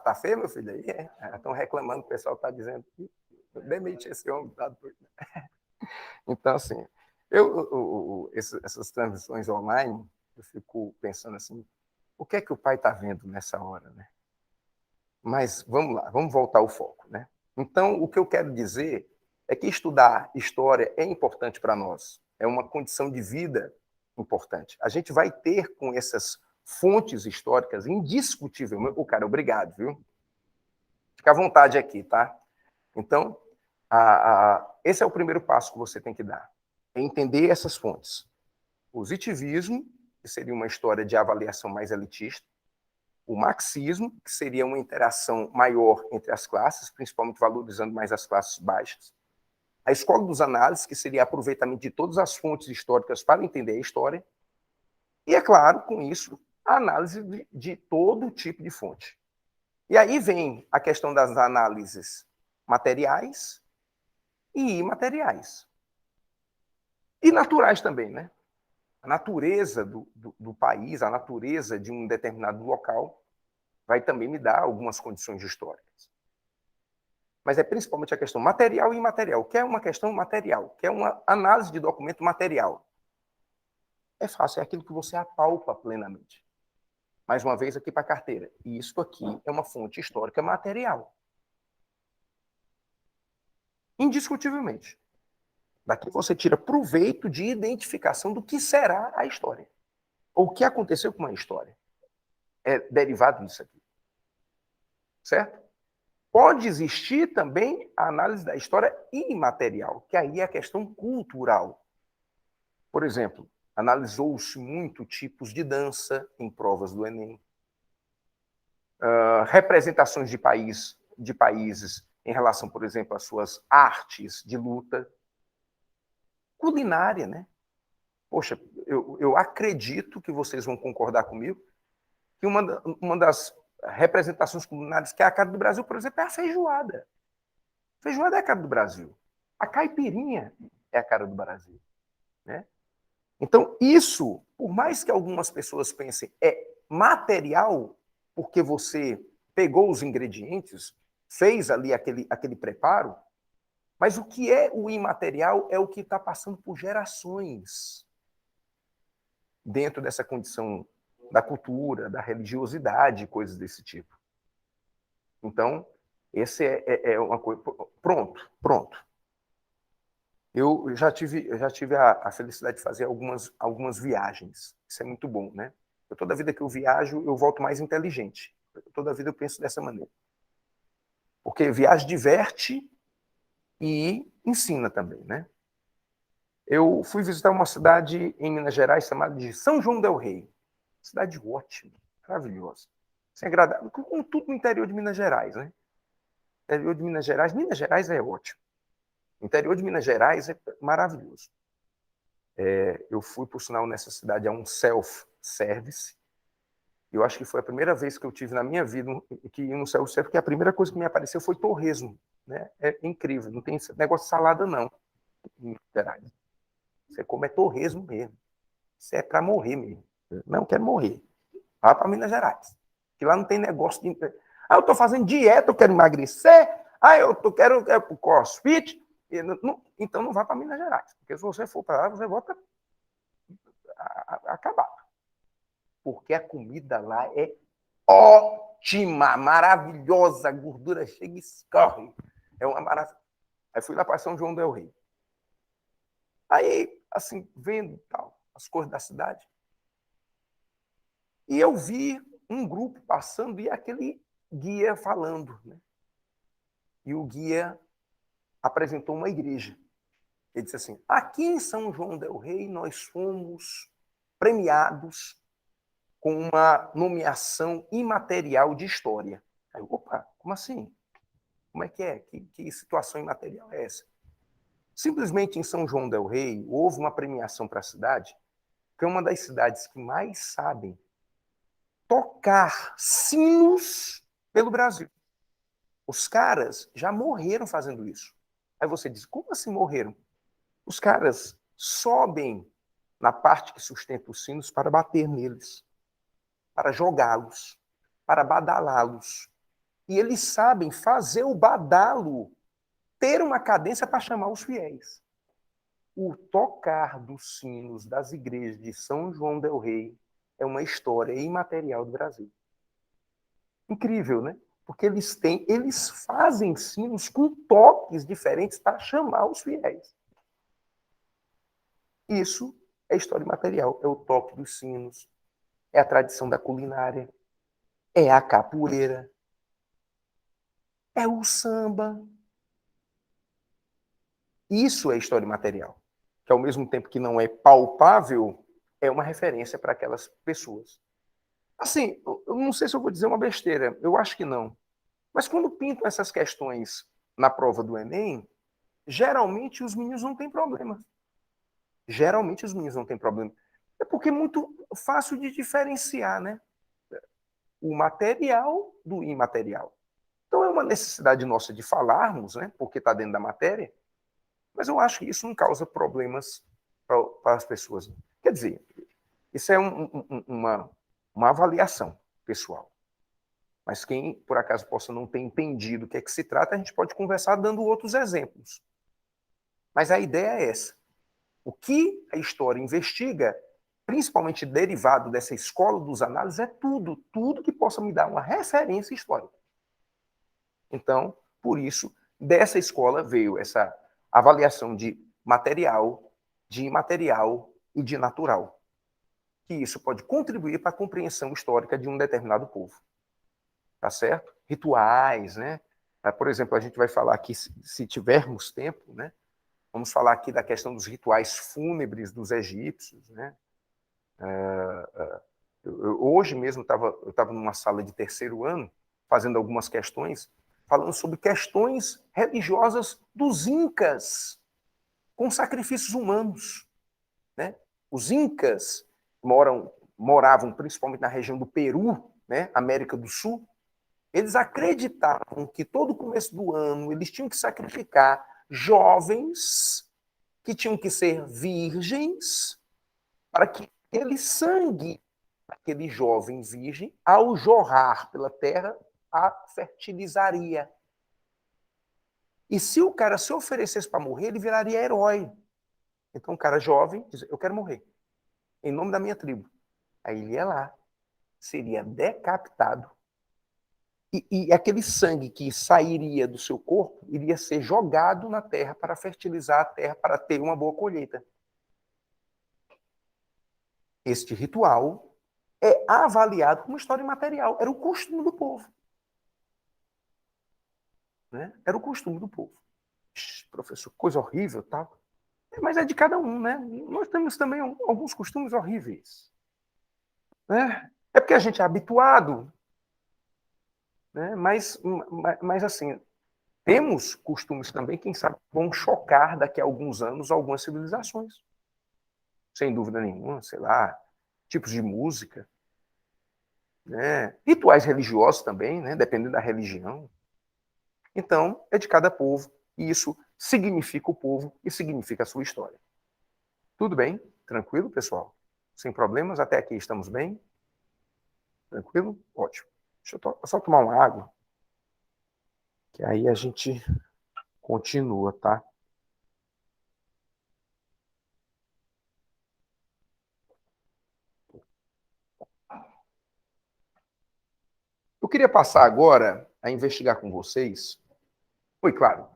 tá feia, meu filho? Aí estão reclamando, o pessoal está dizendo que demite esse homem. Tá? Então, assim, essas transmissões online, eu fico pensando assim, o que é que o pai está vendo nessa hora, né? Mas vamos lá, vamos voltar ao foco, né? Então, o que eu quero dizer é que estudar história é importante para nós. É uma condição de vida importante. A gente vai ter com essas fontes históricas indiscutivelmente... cara, obrigado, viu? Fica à vontade aqui, tá? Então, esse é o primeiro passo que você tem que dar. É entender essas fontes. Positivismo, que seria uma história de avaliação mais elitista. O marxismo, que seria uma interação maior entre as classes, principalmente valorizando mais as classes baixas. A escola dos análises, que seria aproveitamento de todas as fontes históricas para entender a história. E, é claro, com isso, a análise de todo tipo de fonte. E aí vem a questão das análises materiais e imateriais. E naturais também, né? A natureza do país, a natureza de um determinado local vai também me dar algumas condições históricas. Mas é principalmente a questão material e imaterial. O que é uma questão material? O que é uma análise de documento material? É fácil, é aquilo que você apalpa plenamente. Mais uma vez aqui para a carteira. E isso aqui é uma fonte histórica material. Indiscutivelmente. Daqui você tira proveito de identificação do que será a história. Ou o que aconteceu com uma história. É derivado disso aqui. Certo? Pode existir também a análise da história imaterial, que aí é a questão cultural. Por exemplo, analisou-se muito tipos de dança em provas do Enem, representações de países em relação, por exemplo, às suas artes de luta, culinária, né? Poxa, eu acredito que vocês vão concordar comigo que uma das representações culinárias que é a cara do Brasil, por exemplo, é a feijoada. A feijoada é a cara do Brasil. A caipirinha é a cara do Brasil. Né? Então, isso, por mais que algumas pessoas pensem, é material, porque você pegou os ingredientes, fez ali aquele preparo, mas o que é o imaterial é o que está passando por gerações dentro dessa condição da cultura, da religiosidade, coisas desse tipo. Então, esse é uma coisa. Pronto. Eu já tive a felicidade de fazer algumas viagens. Isso é muito bom, né? Toda vida que eu viajo, eu volto mais inteligente. Toda vida eu penso dessa maneira. Porque viagem diverte e ensina também, né? Eu fui visitar uma cidade em Minas Gerais chamada de São João del Rei. Cidade ótima, maravilhosa. Sem agradável, com tudo no interior de Minas Gerais, né? Interior de Minas Gerais é ótimo. O interior de Minas Gerais é maravilhoso. Eu fui, por sinal, nessa cidade a um self-service. Eu acho que foi a primeira vez que eu tive na minha vida que ir no self-service, porque a primeira coisa que me apareceu foi torresmo. Né? É incrível, não tem esse negócio de salada, não. Em Gerais. Você come torresmo mesmo. Isso é para morrer mesmo. Não quero morrer. Vá para Minas Gerais. Que lá não tem negócio de. Ah, eu estou fazendo dieta, eu quero emagrecer. Ah, eu quero para o CrossFit. Então não vá para Minas Gerais. Porque se você for para lá, você volta acabado. Porque a comida lá é ótima, maravilhosa, a gordura chega e escorre. É uma maravilha. Aí fui lá para São João del Rei. Aí, assim, vendo tal, as cores da cidade. E eu vi um grupo passando e aquele guia falando. Né? E o guia apresentou uma igreja. Ele disse assim: aqui em São João del Rei nós fomos premiados com uma nomeação imaterial de história. Aí, opa, como assim? Como é que é? Que situação imaterial é essa? Simplesmente em São João del Rei houve uma premiação para a cidade, que é uma das cidades que mais sabem tocar sinos pelo Brasil. Os caras já morreram fazendo isso. Aí você diz, como assim morreram? Os caras sobem na parte que sustenta os sinos para bater neles, para jogá-los, para badalá-los. E eles sabem fazer o badalo ter uma cadência para chamar os fiéis. O tocar dos sinos das igrejas de São João del Rei é uma história imaterial do Brasil. Incrível, né? Porque eles fazem sinos com toques diferentes para chamar os fiéis. Isso é história imaterial, é o toque dos sinos, é a tradição da culinária, é a capoeira, é o samba. Isso é história imaterial, que ao mesmo tempo que não é palpável, é uma referência para aquelas pessoas. Assim, eu não sei se eu vou dizer uma besteira, eu acho que não. Mas quando pintam essas questões na prova do Enem, geralmente os meninos não têm problema. Geralmente os meninos não têm problema. É porque é muito fácil de diferenciar, né? O material do imaterial. Então é uma necessidade nossa de falarmos, né? Porque está dentro da matéria, Mas eu acho que isso não causa problemas para as pessoas. Quer dizer, isso é uma avaliação pessoal. Mas quem, por acaso, possa não ter entendido o que é que se trata, a gente pode conversar dando outros exemplos. Mas a ideia é essa. O que a história investiga, principalmente derivado dessa escola dos análises, é tudo que possa me dar uma referência histórica. Então, por isso, dessa escola veio essa avaliação de material, de imaterial e de natural. Que isso pode contribuir para a compreensão histórica de um determinado povo. Tá certo? Rituais, né? Por exemplo, a gente vai falar aqui, se tivermos tempo, né? Vamos falar aqui da questão dos rituais fúnebres dos egípcios, né? Hoje mesmo eu estava numa sala de terceiro ano, fazendo algumas questões, falando sobre questões religiosas dos incas, com sacrifícios humanos, né? Os incas moravam principalmente na região do Peru, né? América do Sul. Eles acreditavam que todo começo do ano eles tinham que sacrificar jovens que tinham que ser virgens para que aquele sangue aquele jovem virgem, ao jorrar pela terra, a fertilizaria. E se o cara se oferecesse para morrer, ele viraria herói. Então, o cara jovem diz: eu quero morrer, em nome da minha tribo. Aí ele ia lá, seria decapitado, e aquele sangue que sairia do seu corpo iria ser jogado na terra para fertilizar a terra, para ter uma boa colheita. Este ritual é avaliado como história imaterial. Era o costume do povo. Né? Era o costume do povo. Professor, coisa horrível, tal. Mas é de cada um, né? Nós temos também alguns costumes horríveis. Né? É porque a gente é habituado, né? Mas assim, temos costumes também, quem sabe, vão chocar daqui a alguns anos algumas civilizações. Sem dúvida nenhuma, sei lá, tipos de música, né? Rituais religiosos também, né? Dependendo da religião. Então, é de cada povo, e isso significa o povo e significa a sua história. Tudo bem? Tranquilo, pessoal? Sem problemas? Até aqui estamos bem? Tranquilo? Ótimo. Deixa eu só tomar uma água, que aí a gente continua, tá? Eu queria passar agora a investigar com vocês. Oi, claro.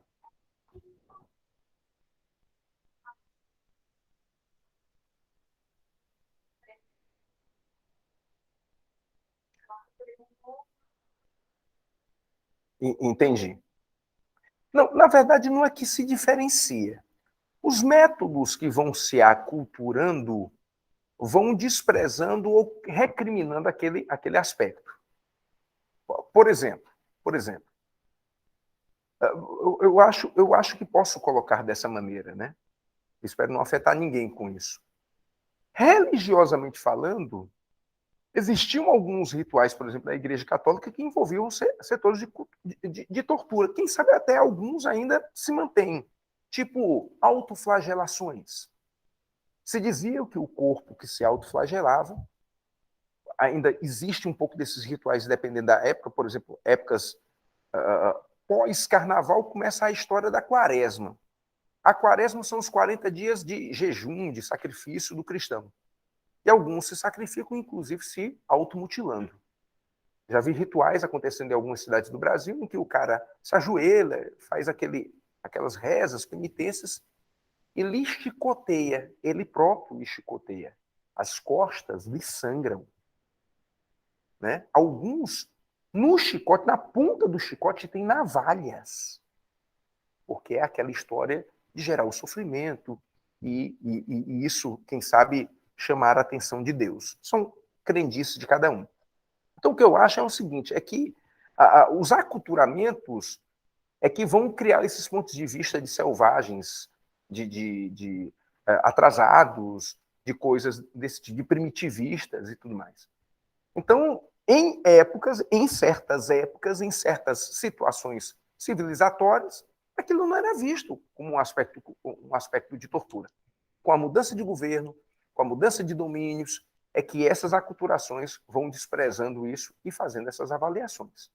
Entendi. Não, na verdade, não é que se diferencia. Os métodos que vão se aculturando vão desprezando ou recriminando aquele aspecto. Por exemplo, eu acho que posso colocar dessa maneira, né? Espero não afetar ninguém com isso. Religiosamente falando, existiam alguns rituais, por exemplo, da Igreja Católica, que envolviam setores de tortura. Quem sabe até alguns ainda se mantêm, tipo autoflagelações. Se dizia que o corpo que se autoflagelava, ainda existe um pouco desses rituais, dependendo da época, por exemplo, épocas pós-carnaval, começa a história da quaresma. A quaresma são os 40 dias de jejum, de sacrifício do cristão. E alguns se sacrificam, inclusive, se automutilando. Já vi rituais acontecendo em algumas cidades do Brasil em que o cara se ajoelha, faz aquelas rezas, penitências, e lhe chicoteia, ele próprio lhe chicoteia. As costas lhe sangram. Né? Alguns, no chicote, na ponta do chicote, tem navalhas. Porque é aquela história de gerar o sofrimento e isso, quem sabe, chamar a atenção de Deus. São crendices de cada um. Então, o que eu acho é o seguinte, é que os aculturamentos é que vão criar esses pontos de vista de selvagens, de atrasados, de coisas desse tipo, de primitivistas e tudo mais. Então, em certas épocas, em certas situações civilizatórias, aquilo não era visto como um aspecto de tortura. Com a mudança de governo, com a mudança de domínios, é que essas aculturações vão desprezando isso e fazendo essas avaliações.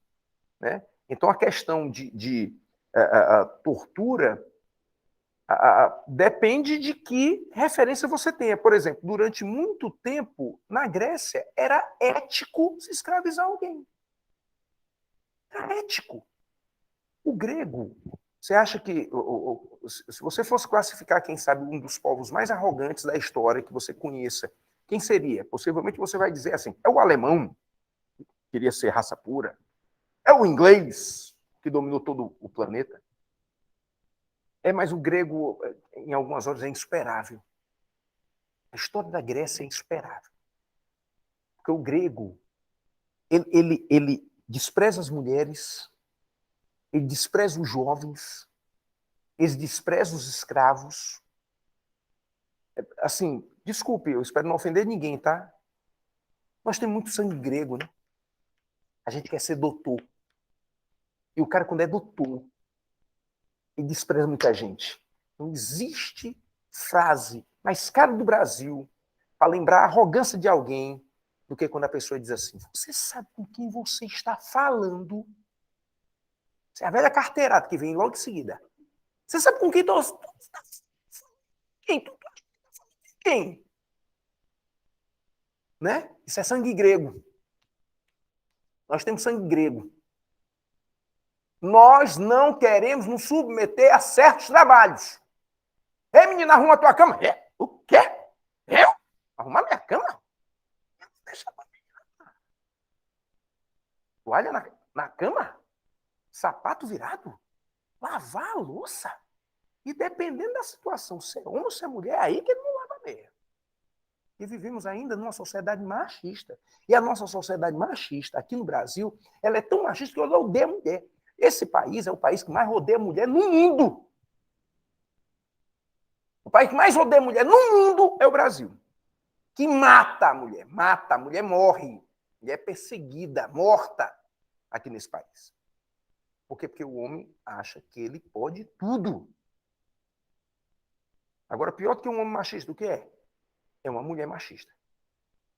Né? Então, a questão de tortura depende de que referência você tenha. Por exemplo, durante muito tempo, na Grécia, era ético se escravizar alguém. Era ético. O grego, você acha que, se você fosse classificar, quem sabe, um dos povos mais arrogantes da história que você conheça, quem seria? Possivelmente você vai dizer assim, é o alemão, que queria ser raça pura, é o inglês, que dominou todo o planeta. Mas o grego, em algumas horas, é insuperável. A história da Grécia é insuperável. Porque o grego, ele despreza as mulheres, ele despreza os jovens, ele despreza os escravos. Assim, desculpe, eu espero não ofender ninguém, tá? Nós temos muito sangue grego, né? A gente quer ser doutor. E o cara, quando é doutor, ele despreza muita gente. Não existe frase mais cara do Brasil para lembrar a arrogância de alguém do que quando a pessoa diz assim, você sabe com quem você está falando? Isso é a velha carteirada que vem logo em seguida. Você sabe com quem tu está quem? Quem? Né? Isso é sangue grego. Nós temos sangue grego. Nós não queremos nos submeter a certos trabalhos. Ei, menina, arruma a tua cama. O quê? Eu? Arrumar minha cama? Deixa pra mim. Toalha na cama? Sapato virado? Lavar a louça? E dependendo da situação, se é homem ou se é mulher, aí que ele não lava mesmo. E vivemos ainda numa sociedade machista. E a nossa sociedade machista, aqui no Brasil, ela é tão machista que ela odeia a mulher. Esse país é o país que mais odeia a mulher no mundo. O país que mais odeia a mulher no mundo é o Brasil. Que mata, a mulher morre. A mulher é perseguida, morta aqui nesse país. Por quê? Porque o homem acha que ele pode tudo. Agora, pior do que um homem machista, o que é? É uma mulher machista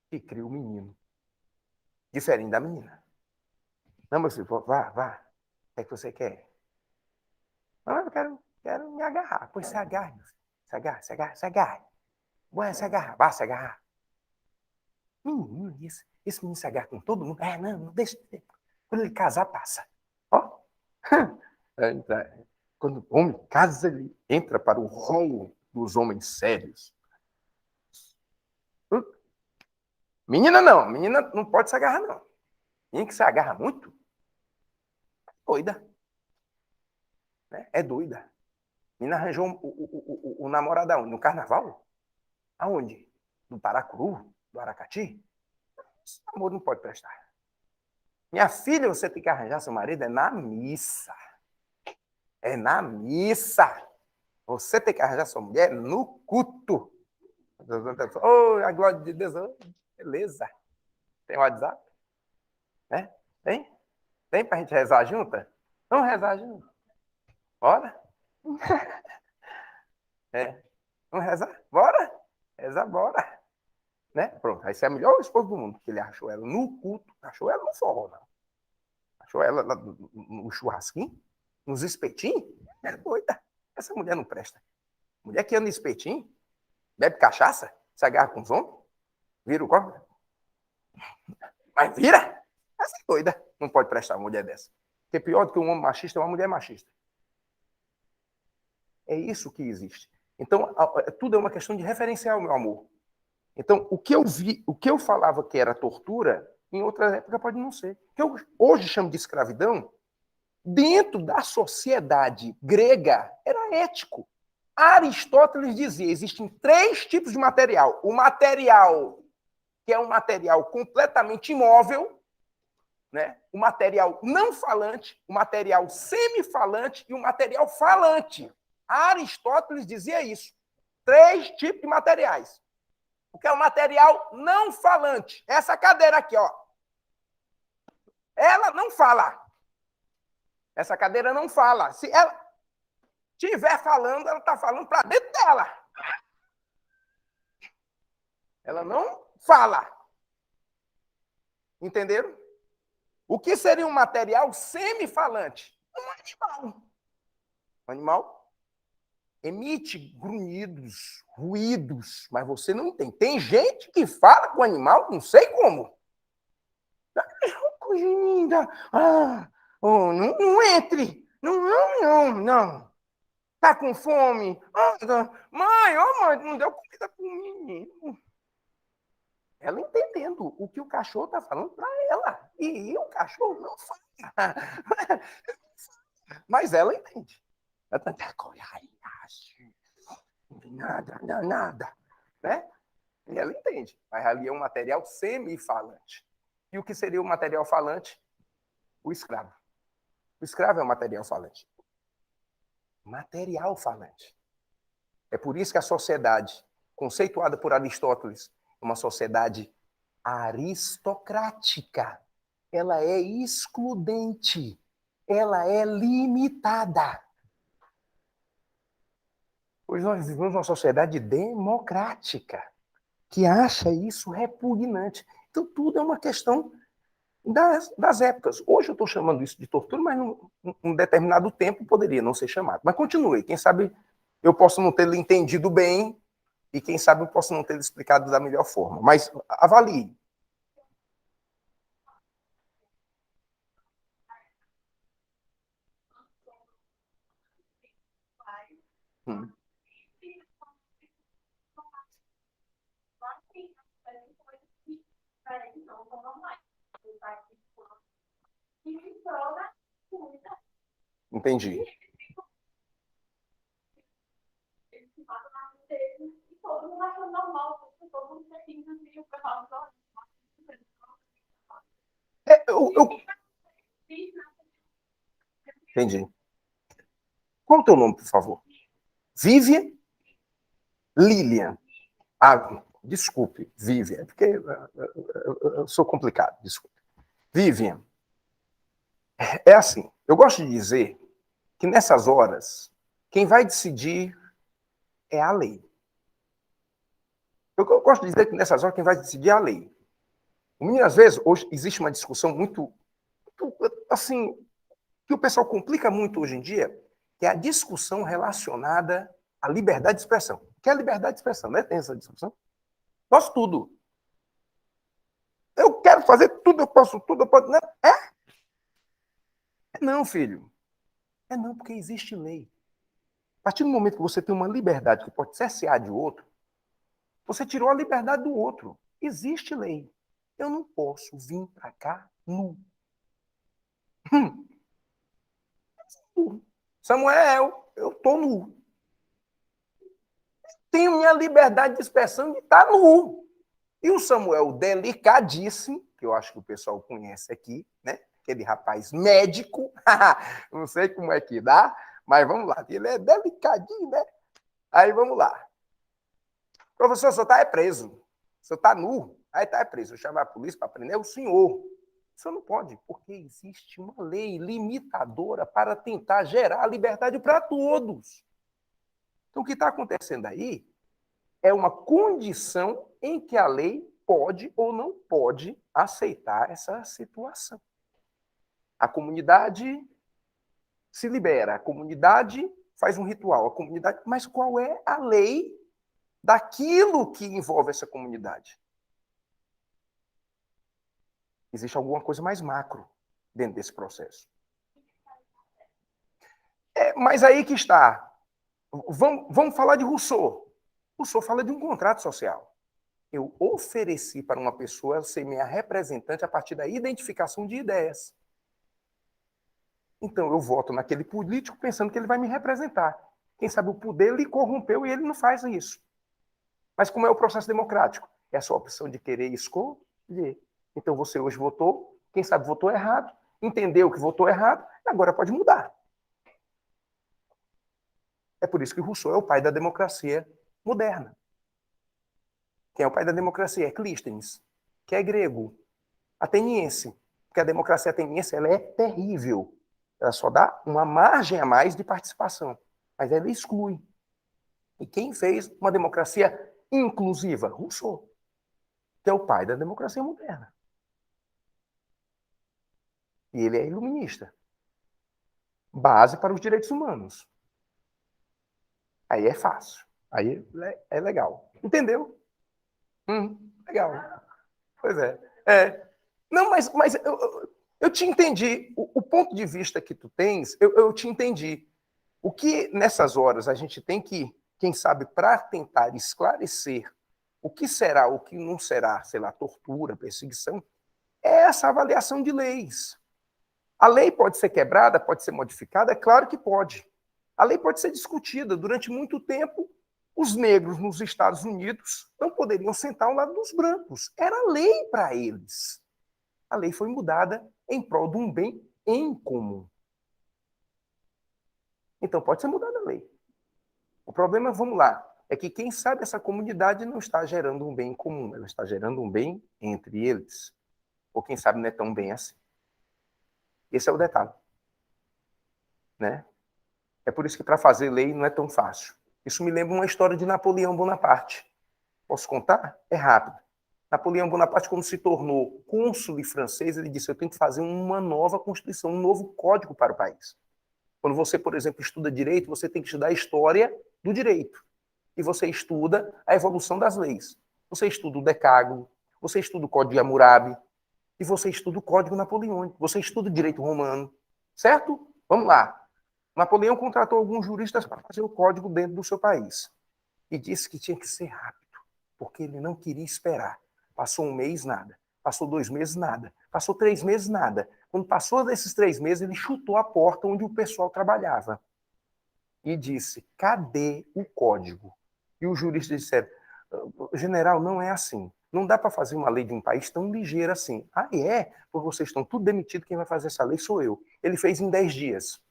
que cria o menino. Diferente da menina. Não, meu filho, vá. O que é que você quer? Não, eu quero me agarrar. Pois se agarre, meu filho. Se agarre. Ué, se agarra, vá se agarrar. Menino, esse menino se agarra com todo mundo. Não deixa. Quando ele casar, passa. Ó. Quando o homem casa, ele entra para o rol dos homens sérios. Menina não pode se agarrar, não. Menina que se agarra muito, é doida. É doida. Menina arranjou o namorado aonde? No carnaval? Aonde? No Paracuru? Do Aracati? Esse amor não pode prestar. Minha filha, você tem que arranjar seu marido na missa. É na missa. Você tem que arranjar sua mulher no culto. Oh, a glória de Deus. Oh, beleza. Tem WhatsApp? Tem? Tem pra gente rezar junto? Vamos rezar junto. Bora? Vamos rezar? Bora? Rezar, bora. Né? Pronto, aí você é a melhor esposa do mundo, porque ele achou ela no culto, achou ela no forró, não. Achou ela no churrasquinho, nos espetinhos. É doida. Essa mulher não presta. Mulher que anda em espetinho, bebe cachaça, se agarra com os homens, vira o corpo. Mas vira! Essa é doida. Não pode prestar uma mulher dessa. Porque pior do que um homem machista é uma mulher machista. É isso que existe. Então, tudo é uma questão de referencial, meu amor. Então, o que eu falava que era tortura, em outra época pode não ser. O que eu hoje chamo de escravidão, dentro da sociedade grega, era ético. Aristóteles dizia, existem 3 tipos de material. O material que é um material completamente imóvel, né? O material não falante, o material semifalante e o material falante. Aristóteles dizia isso. 3 tipos de materiais. O que é o material não falante? Essa cadeira aqui, ó. Ela não fala. Essa cadeira não fala. Se ela estiver falando, ela está falando para dentro dela. Ela não fala. Entenderam? O que seria um material semifalante? Um animal. O animal emite grunhidos, ruídos, mas você não tem. Tem gente que fala com o animal, não sei como. Coisa linda. Oh, não entre. Não. Tá com fome? Mãe, não deu comida pro menino. Ela entendendo o que o cachorro tá falando para ela. E o cachorro não fala. Mas ela entende. Ela tá nada. Né? E ela entende. Mas ali é um material semifalante. E o que seria o material falante? O escravo. O escravo é um material falante. Material falante. É por isso que a sociedade, conceituada por Aristóteles, é uma sociedade aristocrática. Ela é excludente. Ela é limitada. Hoje nós vivemos uma sociedade democrática que acha isso repugnante. Então, tudo é uma questão das épocas. Hoje eu estou chamando isso de tortura, mas num determinado tempo poderia não ser chamado. Mas continue. Quem sabe eu posso não ter entendido bem e quem sabe eu posso não ter explicado da melhor forma. Mas avalie. Entendi. Entendi. Qual é o teu nome, por favor? Vivian Lilian. Desculpe, Vivian, porque eu sou complicado, desculpe. Vivian, é assim, eu gosto de dizer que nessas horas, quem vai decidir é a lei. Eu gosto de dizer que nessas horas quem vai decidir é a lei. Muitas vezes, hoje, existe uma discussão muito assim, que o pessoal complica muito hoje em dia, que é a discussão relacionada à liberdade de expressão. O que é a liberdade de expressão? Né? Tem essa discussão? Posso tudo. Eu quero fazer tudo, eu posso tudo, eu posso. Não, não, filho. É não, porque existe lei. A partir do momento que você tem uma liberdade que pode cercear de outro, você tirou a liberdade do outro. Existe lei. Eu não posso vir para cá nu. Samuel, eu tô nu. Tenho minha liberdade de expressão de estar nu. E o Samuel, delicadíssimo, que eu acho que o pessoal conhece aqui, né? Aquele rapaz médico, não sei como é que dá, mas vamos lá, ele é delicadinho, né? Aí vamos lá. Professor, o senhor está preso. O senhor está nu. Aí está preso. Eu chamo a polícia para prender o senhor. O senhor não pode, porque existe uma lei limitadora para tentar gerar a liberdade para todos. Então, o que está acontecendo aí é uma condição em que a lei pode ou não pode aceitar essa situação. A comunidade se libera, a comunidade faz um ritual, a comunidade, mas qual é a lei daquilo que envolve essa comunidade? Existe alguma coisa mais macro dentro desse processo. Mas aí que está. Vamos falar de Rousseau. Rousseau fala de um contrato social. Eu ofereci para uma pessoa ser minha representante a partir da identificação de ideias. Então, eu voto naquele político pensando que ele vai me representar. Quem sabe o poder lhe corrompeu e ele não faz isso. Mas como é o processo democrático? É a sua opção de querer escolher. Então, você hoje votou, quem sabe votou errado, entendeu que votou errado, agora pode mudar. É por isso que Rousseau é o pai da democracia moderna. Quem é o pai da democracia? É Clístenes, que é grego, ateniense. Porque a democracia ateniense ela é terrível. Ela só dá uma margem a mais de participação. Mas ela exclui. E quem fez uma democracia inclusiva? Rousseau, que é o pai da democracia moderna. E ele é iluminista. Base para os direitos humanos. Aí é fácil. Aí é legal. Entendeu? Legal. Pois é. Não, mas eu te entendi. O ponto de vista que tu tens, eu te entendi. O que nessas horas a gente tem que, quem sabe, para tentar esclarecer o que será, o que não será, sei lá, tortura, perseguição, é essa avaliação de leis. A lei pode ser quebrada, pode ser modificada? É claro que pode. A lei pode ser discutida. Durante muito tempo, os negros nos Estados Unidos não poderiam sentar ao lado dos brancos. Era lei para eles. A lei foi mudada em prol de um bem em comum. Então pode ser mudada a lei. O problema, vamos lá, é que quem sabe essa comunidade não está gerando um bem comum, ela está gerando um bem entre eles. Ou quem sabe não é tão bem assim. Esse é o detalhe. Né? É por isso que para fazer lei não é tão fácil. Isso me lembra uma história de Napoleão Bonaparte. Posso contar? É rápido. Napoleão Bonaparte, quando se tornou cônsul francês, ele disse: eu tenho que fazer uma nova constituição, um novo código para o país. Quando você, por exemplo, estuda direito, você tem que estudar a história do direito. E você estuda a evolução das leis. Você estuda o Decálogo, você estuda o Código de Hammurabi, e você estuda o Código Napoleônico, você estuda o direito romano. Certo? Vamos lá. Napoleão contratou alguns juristas para fazer o código dentro do seu país. E disse que tinha que ser rápido, porque ele não queria esperar. Passou um mês, nada. Passou 2 meses, nada. Passou 3 meses, nada. Quando passou desses 3 meses, ele chutou a porta onde o pessoal trabalhava. E disse: cadê o código? E os juristas disseram: general, não é assim. Não dá para fazer uma lei de um país tão ligeira assim. Ah, é? Porque vocês estão tudo demitidos, quem vai fazer essa lei sou eu. Ele fez em 10 dias.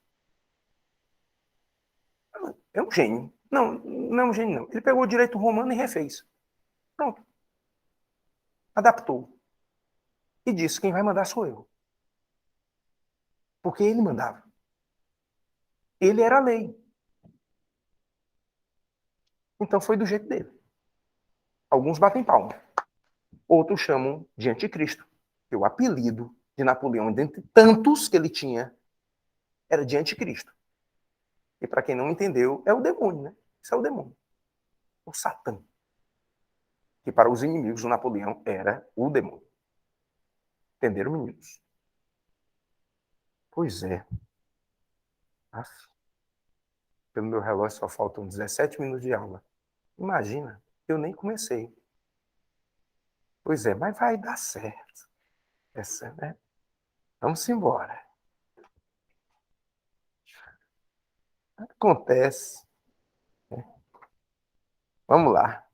É um gênio. Não, não é um gênio, não. Ele pegou o direito romano e refez. Pronto. Adaptou. E disse: quem vai mandar sou eu. Porque ele mandava. Ele era a lei. Então foi do jeito dele. Alguns batem palma. Outros chamam de anticristo. Que o apelido de Napoleão, dentre tantos que ele tinha, era de anticristo. E para quem não entendeu, é o demônio, né? Isso é o demônio. O Satã. Que para os inimigos do Napoleão era o demônio. Entenderam, meninos? Pois é. Aff. Pelo meu relógio só faltam 17 minutos de aula. Imagina, eu nem comecei. Pois é, mas vai dar certo. Essa, né? Vamos embora. Acontece. Vamos lá.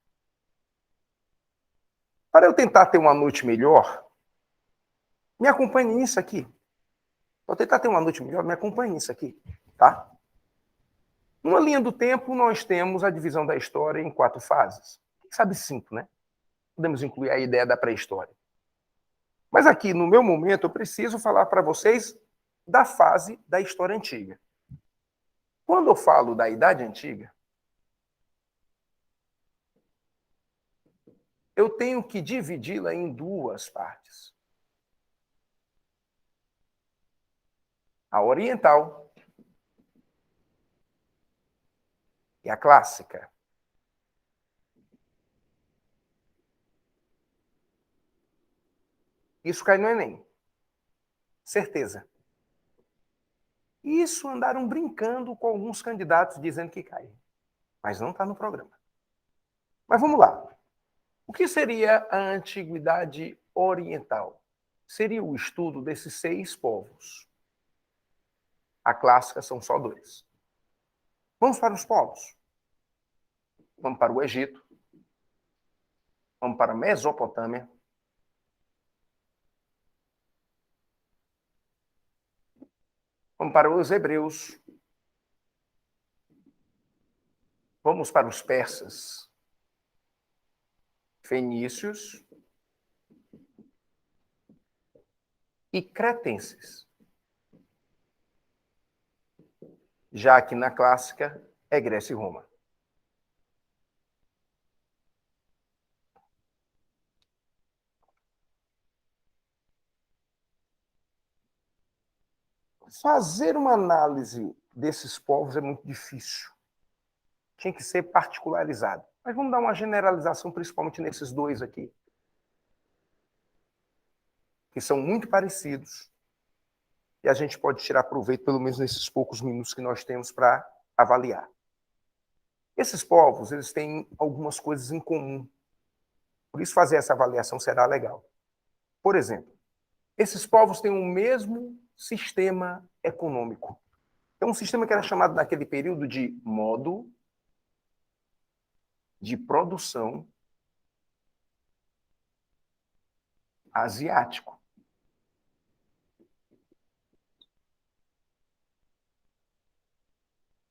Para eu tentar ter uma noite melhor, me acompanhe nisso aqui. Para eu tentar ter uma noite melhor, me acompanhe nisso aqui, tá? Numa linha do tempo, nós temos a divisão da história em 4 fases. Quem sabe 5, né? Podemos incluir a ideia da pré-história. Mas aqui, no meu momento, eu preciso falar para vocês da fase da história antiga. Quando eu falo da Idade Antiga, eu tenho que dividi-la em 2 partes. A oriental e a clássica. Isso cai no Enem. Certeza. Isso andaram brincando com alguns candidatos dizendo que cai. Mas não está no programa. Mas vamos lá. O que seria a antiguidade oriental? Seria o estudo desses 6 povos. A clássica são só 2. Vamos para os povos. Vamos para o Egito. Vamos para a Mesopotâmia. Vamos para os hebreus. Vamos para os persas. Fenícios e cretenses. Já que na clássica é Grécia e Roma. Fazer uma análise desses povos é muito difícil. Tinha que ser particularizado. Mas vamos dar uma generalização, principalmente nesses dois aqui, que são muito parecidos, e a gente pode tirar proveito, pelo menos nesses poucos minutos que nós temos para avaliar. Esses povos, eles têm algumas coisas em comum. Por isso, fazer essa avaliação será legal. Por exemplo, esses povos têm o mesmo sistema econômico. É um sistema que era chamado naquele período de modo de produção asiático.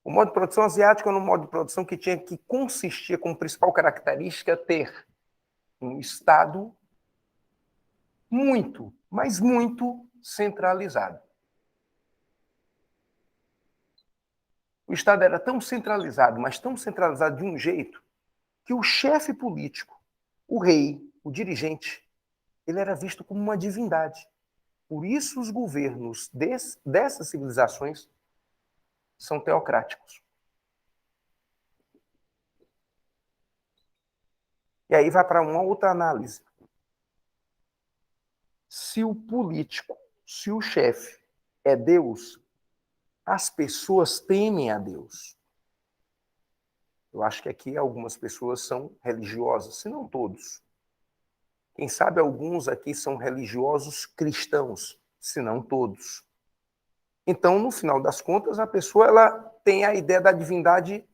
O modo de produção asiático era um modo de produção que tinha que consistir como principal característica ter um Estado muito, mas muito centralizado. O Estado era tão centralizado, mas tão centralizado de um jeito, que o chefe político, o rei, o dirigente, ele era visto como uma divindade. Por isso os governos dessas civilizações são teocráticos. E aí vai para uma outra análise. Se o político, se o chefe é Deus, as pessoas temem a Deus. Eu acho que aqui algumas pessoas são religiosas, se não todos. Quem sabe alguns aqui são religiosos cristãos, se não todos. Então, no final das contas, a pessoa ela tem a ideia da divindade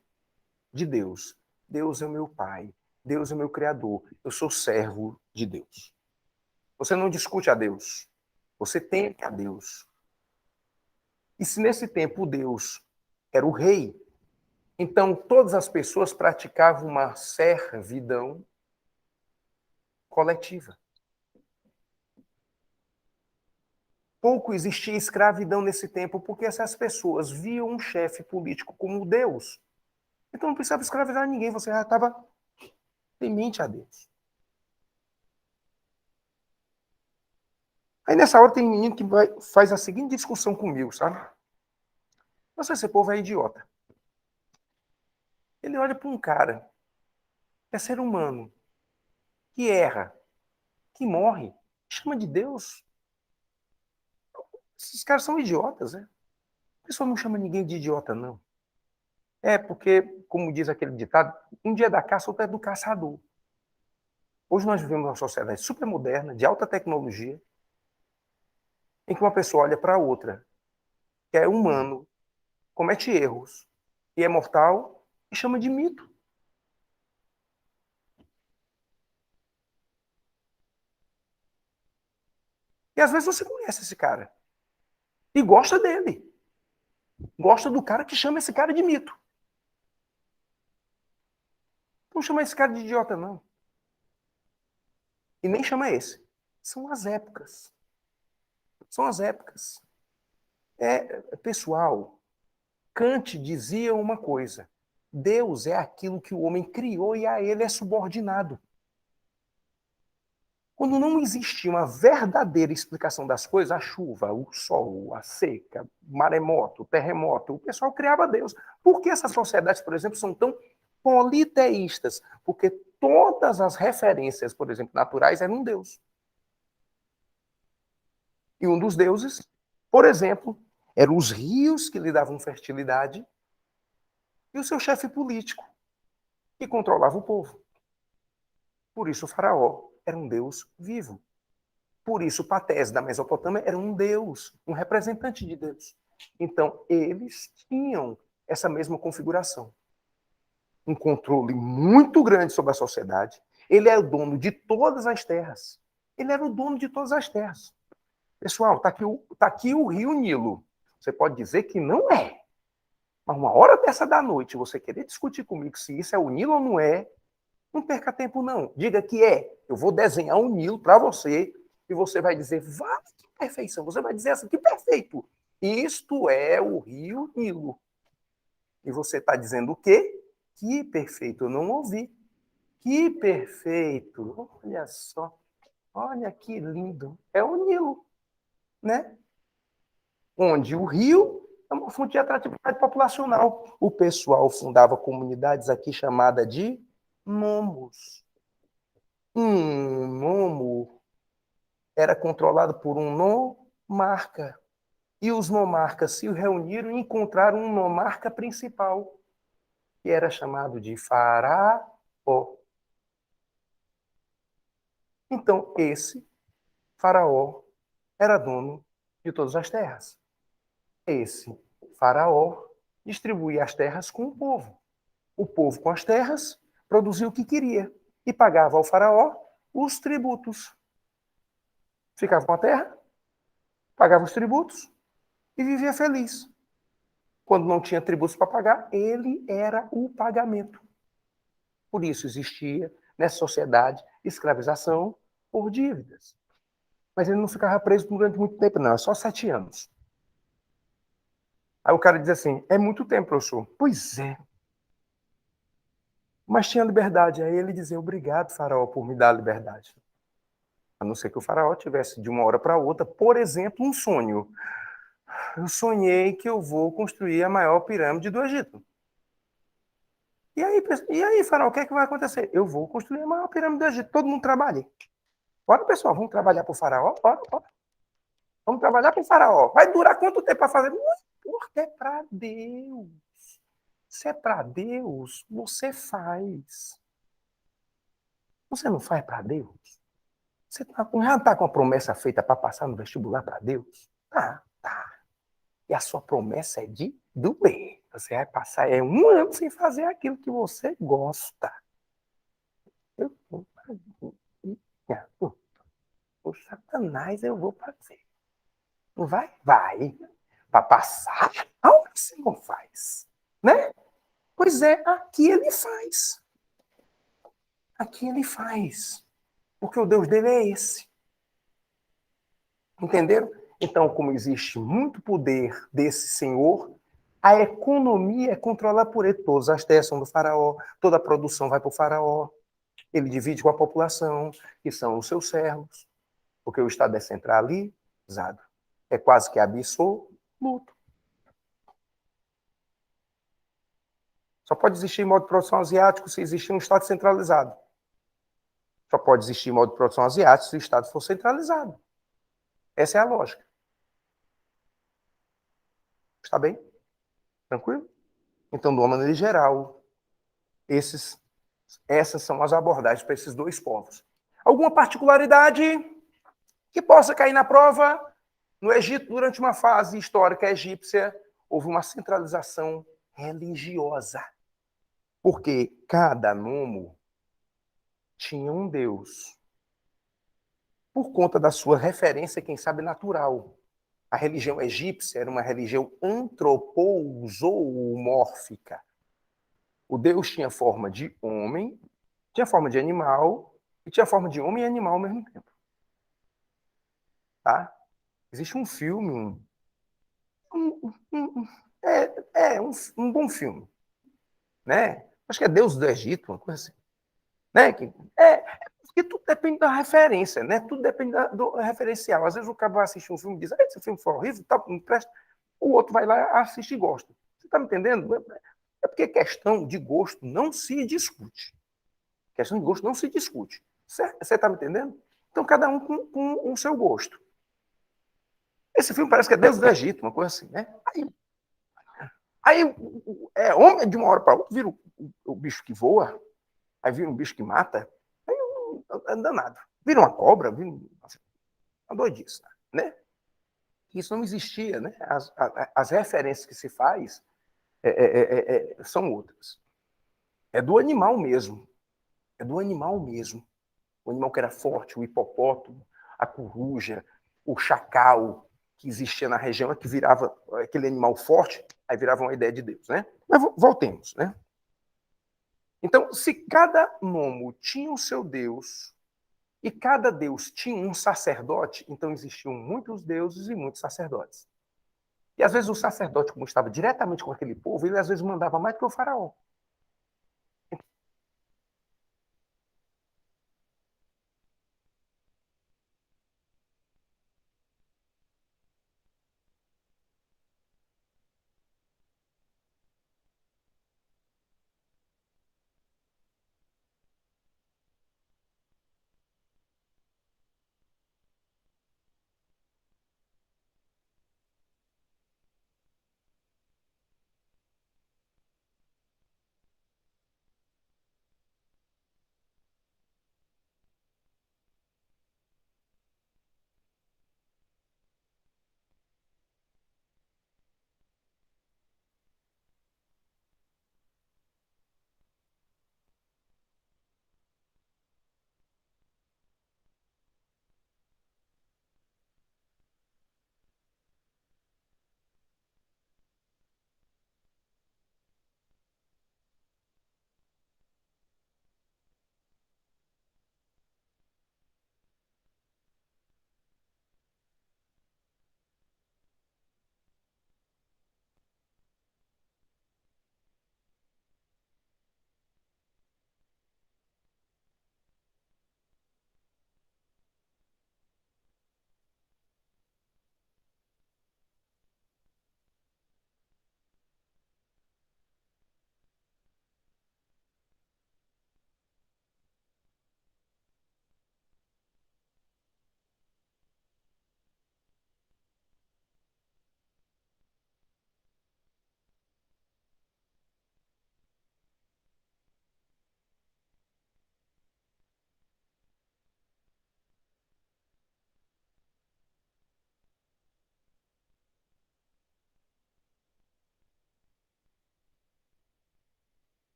de Deus. Deus é o meu pai, Deus é o meu criador, eu sou servo de Deus. Você não discute a Deus, você teme a Deus. E se nesse tempo Deus era o rei, então todas as pessoas praticavam uma servidão coletiva. Pouco existia escravidão nesse tempo, porque essas pessoas viam um chefe político como Deus. Então não precisava escravizar ninguém, você já estava temente a Deus. Aí nessa hora tem um menino que faz a seguinte discussão comigo, sabe? Nossa, esse povo é idiota. Ele olha para um cara que é ser humano, que erra, que morre, chama de Deus. Esses caras são idiotas, né? A pessoa não chama ninguém de idiota, não. É porque, como diz aquele ditado, um dia é da caça, outro é do caçador. Hoje nós vivemos uma sociedade super moderna, de alta tecnologia, em que uma pessoa olha para a outra, que é humano, comete erros e é mortal, e chama de mito. E às vezes você conhece esse cara e gosta dele. Gosta do cara que chama esse cara de mito. Não chama esse cara de idiota, não. E nem chama esse. São as épocas. São as épocas. Pessoal, Kant dizia uma coisa. Deus é aquilo que o homem criou e a ele é subordinado. Quando não existia uma verdadeira explicação das coisas, a chuva, o sol, a seca, o maremoto, o terremoto, o pessoal criava Deus. Por que essas sociedades, por exemplo, são tão politeístas? Porque todas as referências, por exemplo, naturais, eram um Deus. E um dos deuses, por exemplo, eram os rios que lhe davam fertilidade e o seu chefe político, que controlava o povo. Por isso o faraó era um deus vivo. Por isso Patés da Mesopotâmia era um deus, um representante de Deus. Então, eles tinham essa mesma configuração. Um controle muito grande sobre a sociedade. Ele é o dono de todas as terras. Ele era o dono de todas as terras. Pessoal, está aqui o rio Nilo. Você pode dizer que não é. Mas uma hora dessa da noite, você querer discutir comigo se isso é o Nilo ou não é, não perca tempo, não. Diga que é. Eu vou desenhar um Nilo para você e você vai dizer, vá, que perfeição. Você vai dizer assim, que perfeito. Isto é o rio Nilo. E você está dizendo o quê? Que perfeito, eu não ouvi. Que perfeito. Olha só. Olha que lindo. É o Nilo, né? Onde o rio é uma fonte de atratividade populacional. O pessoal fundava comunidades aqui chamadas de nomos. Um nomo era controlado por um nomarca. E os nomarcas se reuniram e encontraram um nomarca principal, que era chamado de faraó. Então, esse faraó era dono de todas as terras. Esse faraó distribuía as terras com o povo. O povo, com as terras, produzia o que queria e pagava ao faraó os tributos. Ficava com a terra, pagava os tributos e vivia feliz. Quando não tinha tributos para pagar, ele era o pagamento. Por isso existia, nessa sociedade, escravização por dívidas. Mas ele não ficava preso durante muito tempo, não, é só 7 anos. Aí o cara diz assim, é muito tempo, professor. Pois é. Mas tinha liberdade. Aí ele dizia, obrigado, faraó, por me dar a liberdade. A não ser que o faraó tivesse, de uma hora para outra, por exemplo, um sonho. Eu sonhei que eu vou construir a maior pirâmide do Egito. E aí, faraó, o que é que vai acontecer? Eu vou construir a maior pirâmide do Egito. Todo mundo trabalhe. Bora, pessoal, vamos trabalhar para o faraó? Bora, bora. Vamos trabalhar para o faraó. Vai durar quanto tempo para fazer? Porque é para Deus. Se é para Deus, você faz. Você não faz para Deus? Você já está com a promessa feita para passar no vestibular para Deus? Tá. E a sua promessa é do bem. Você vai passar 1 ano sem fazer aquilo que você gosta. O Satanás eu vou fazer. Não vai? Vai. Para passar? Aonde você não faz? Né? Pois é, aqui ele faz. Aqui ele faz. Porque o Deus dele é esse. Entenderam? Então, como existe muito poder desse senhor, a economia é controlada por ele. Todas as terras são do faraó, toda a produção vai para o faraó. Ele divide com a população, que são os seus servos, porque o Estado é centralizado. É quase que absoluto. Só pode existir modo de produção asiático se existir um Estado centralizado. Só pode existir modo de produção asiático se o Estado for centralizado. Essa é a lógica. Está bem? Tranquilo? Então, de uma maneira geral, essas são as abordagens para esses dois povos. Alguma particularidade que possa cair na prova? No Egito, durante uma fase histórica egípcia, houve uma centralização religiosa. Porque cada nomo tinha um deus. Por conta da sua referência, quem sabe, natural. A religião egípcia era uma religião antropozoomórfica. O Deus tinha forma de homem, tinha forma de animal e tinha forma de homem e animal ao mesmo tempo. Tá? Existe um filme, um bom filme, né? Acho que é Deus do Egito, uma coisa assim. Né? Porque tudo depende da referência, né? Tudo depende do referencial. Às vezes o cara vai assistir um filme e diz, esse filme foi horrível, tá, não presta. O outro vai lá, assiste e gosta. Você está me entendendo? É porque questão de gosto não se discute. Questão de gosto não se discute. Você está me entendendo? Então, cada um com o seu gosto. Esse filme parece que é Deus do Egito, uma coisa assim, né? Aí homem de uma hora para outra, vira o bicho que voa, aí vira um bicho que mata, aí é danado. Vira uma cobra, vira uma doidice, né? Isso não existia, né? As referências que se faz são outras. É do animal mesmo. É do animal mesmo. O animal que era forte, o hipopótamo, a coruja, o chacal que existia na região, que virava aquele animal forte, aí virava uma ideia de Deus, né? Mas voltemos, né? Então, se cada nomo tinha o seu Deus e cada Deus tinha um sacerdote, então existiam muitos deuses e muitos sacerdotes. E às vezes o sacerdote, como estava diretamente com aquele povo, ele às vezes mandava mais do que o faraó.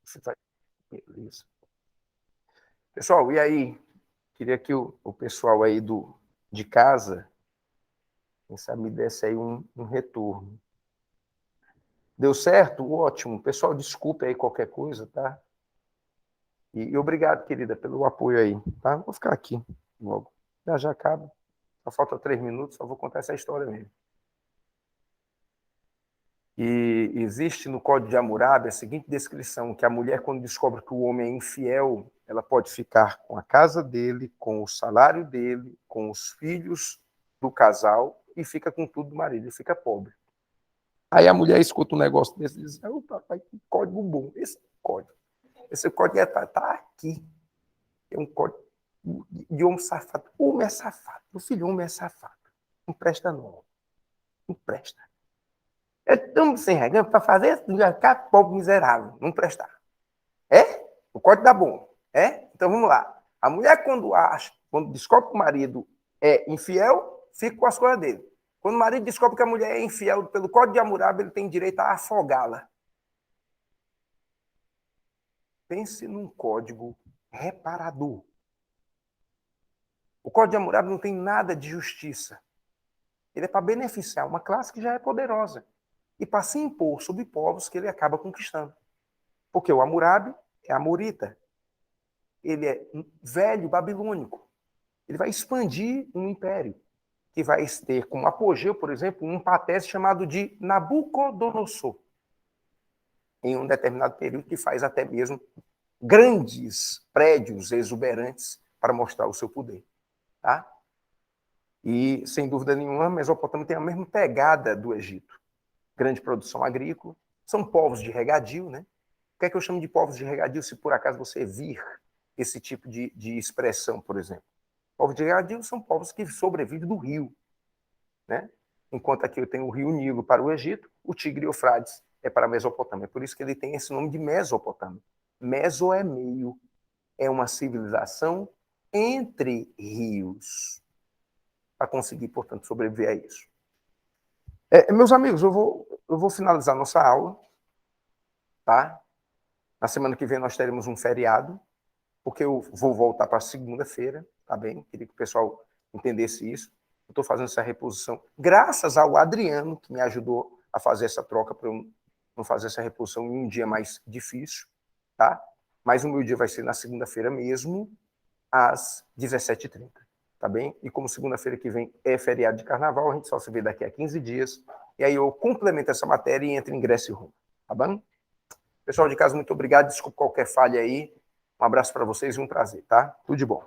Você vai... Beleza. Pessoal, e aí? Queria que o pessoal aí de casa, quem sabe, me desse aí um retorno. Deu certo? Ótimo. Pessoal, desculpe aí qualquer coisa, tá? E obrigado, querida, pelo apoio aí, tá? Vou ficar aqui logo. Já acaba. Só falta 3 minutos, só vou contar essa história mesmo. E existe no Código de Hammurabi a seguinte descrição, que a mulher, quando descobre que o homem é infiel, ela pode ficar com a casa dele, com o salário dele, com os filhos do casal, e fica com tudo do marido, e fica pobre. Aí a mulher escuta um negócio desse e diz, oh, papai, que código bom, esse código tá aqui. É um código de homem safado. Homem é safado, meu filho, homem é safado. Não presta não, não presta. É tão sem regra para fazer isso, ficar pobre miserável, não prestar. código dá bom. Então vamos lá. A mulher, quando descobre que o marido é infiel, fica com as coisas dele. Quando o marido descobre que a mulher é infiel, pelo Código de Hammurabi, ele tem direito a afogá-la. Pense num código reparador. O Código de Hammurabi não tem nada de justiça. Ele é para beneficiar uma classe que já é poderosa e para se impor sobre povos que ele acaba conquistando. Porque o Hammurabi é amorita. Ele é velho babilônico. Ele vai expandir um império que vai ter como apogeu, por exemplo, um patés chamado de Nabucodonosor, em um determinado período que faz até mesmo grandes prédios exuberantes para mostrar o seu poder. Tá? E, sem dúvida nenhuma, a Mesopotâmia tem a mesma pegada do Egito. Grande produção agrícola, são povos de regadio, né? O que é que eu chamo de povos de regadio, se por acaso você vir esse tipo de expressão, por exemplo? Povos de regadio são povos que sobrevivem do rio, né? Enquanto aqui eu tenho o rio Nilo para o Egito, o Tigre e Eufrates é para a Mesopotâmia. Por isso que ele tem esse nome de Mesopotâmia. Meso é meio, é uma civilização entre rios, para conseguir, portanto, sobreviver a isso. Meus amigos, eu vou finalizar nossa aula, tá? Na semana que vem nós teremos um feriado, porque eu vou voltar para segunda-feira, tá bem? Queria que o pessoal entendesse isso. Eu estou fazendo essa reposição graças ao Adriano, que me ajudou a fazer essa troca para eu não fazer essa reposição em um dia mais difícil, tá? Mas o meu dia vai ser na segunda-feira mesmo, às 17h30, tá bem? E como segunda-feira que vem é feriado de carnaval, a gente só se vê daqui a 15 dias, e aí eu complemento essa matéria e entro em ingresso e rumo, tá bom? Pessoal de casa, muito obrigado, desculpa qualquer falha aí, um abraço para vocês e um prazer, tá? Tudo de bom.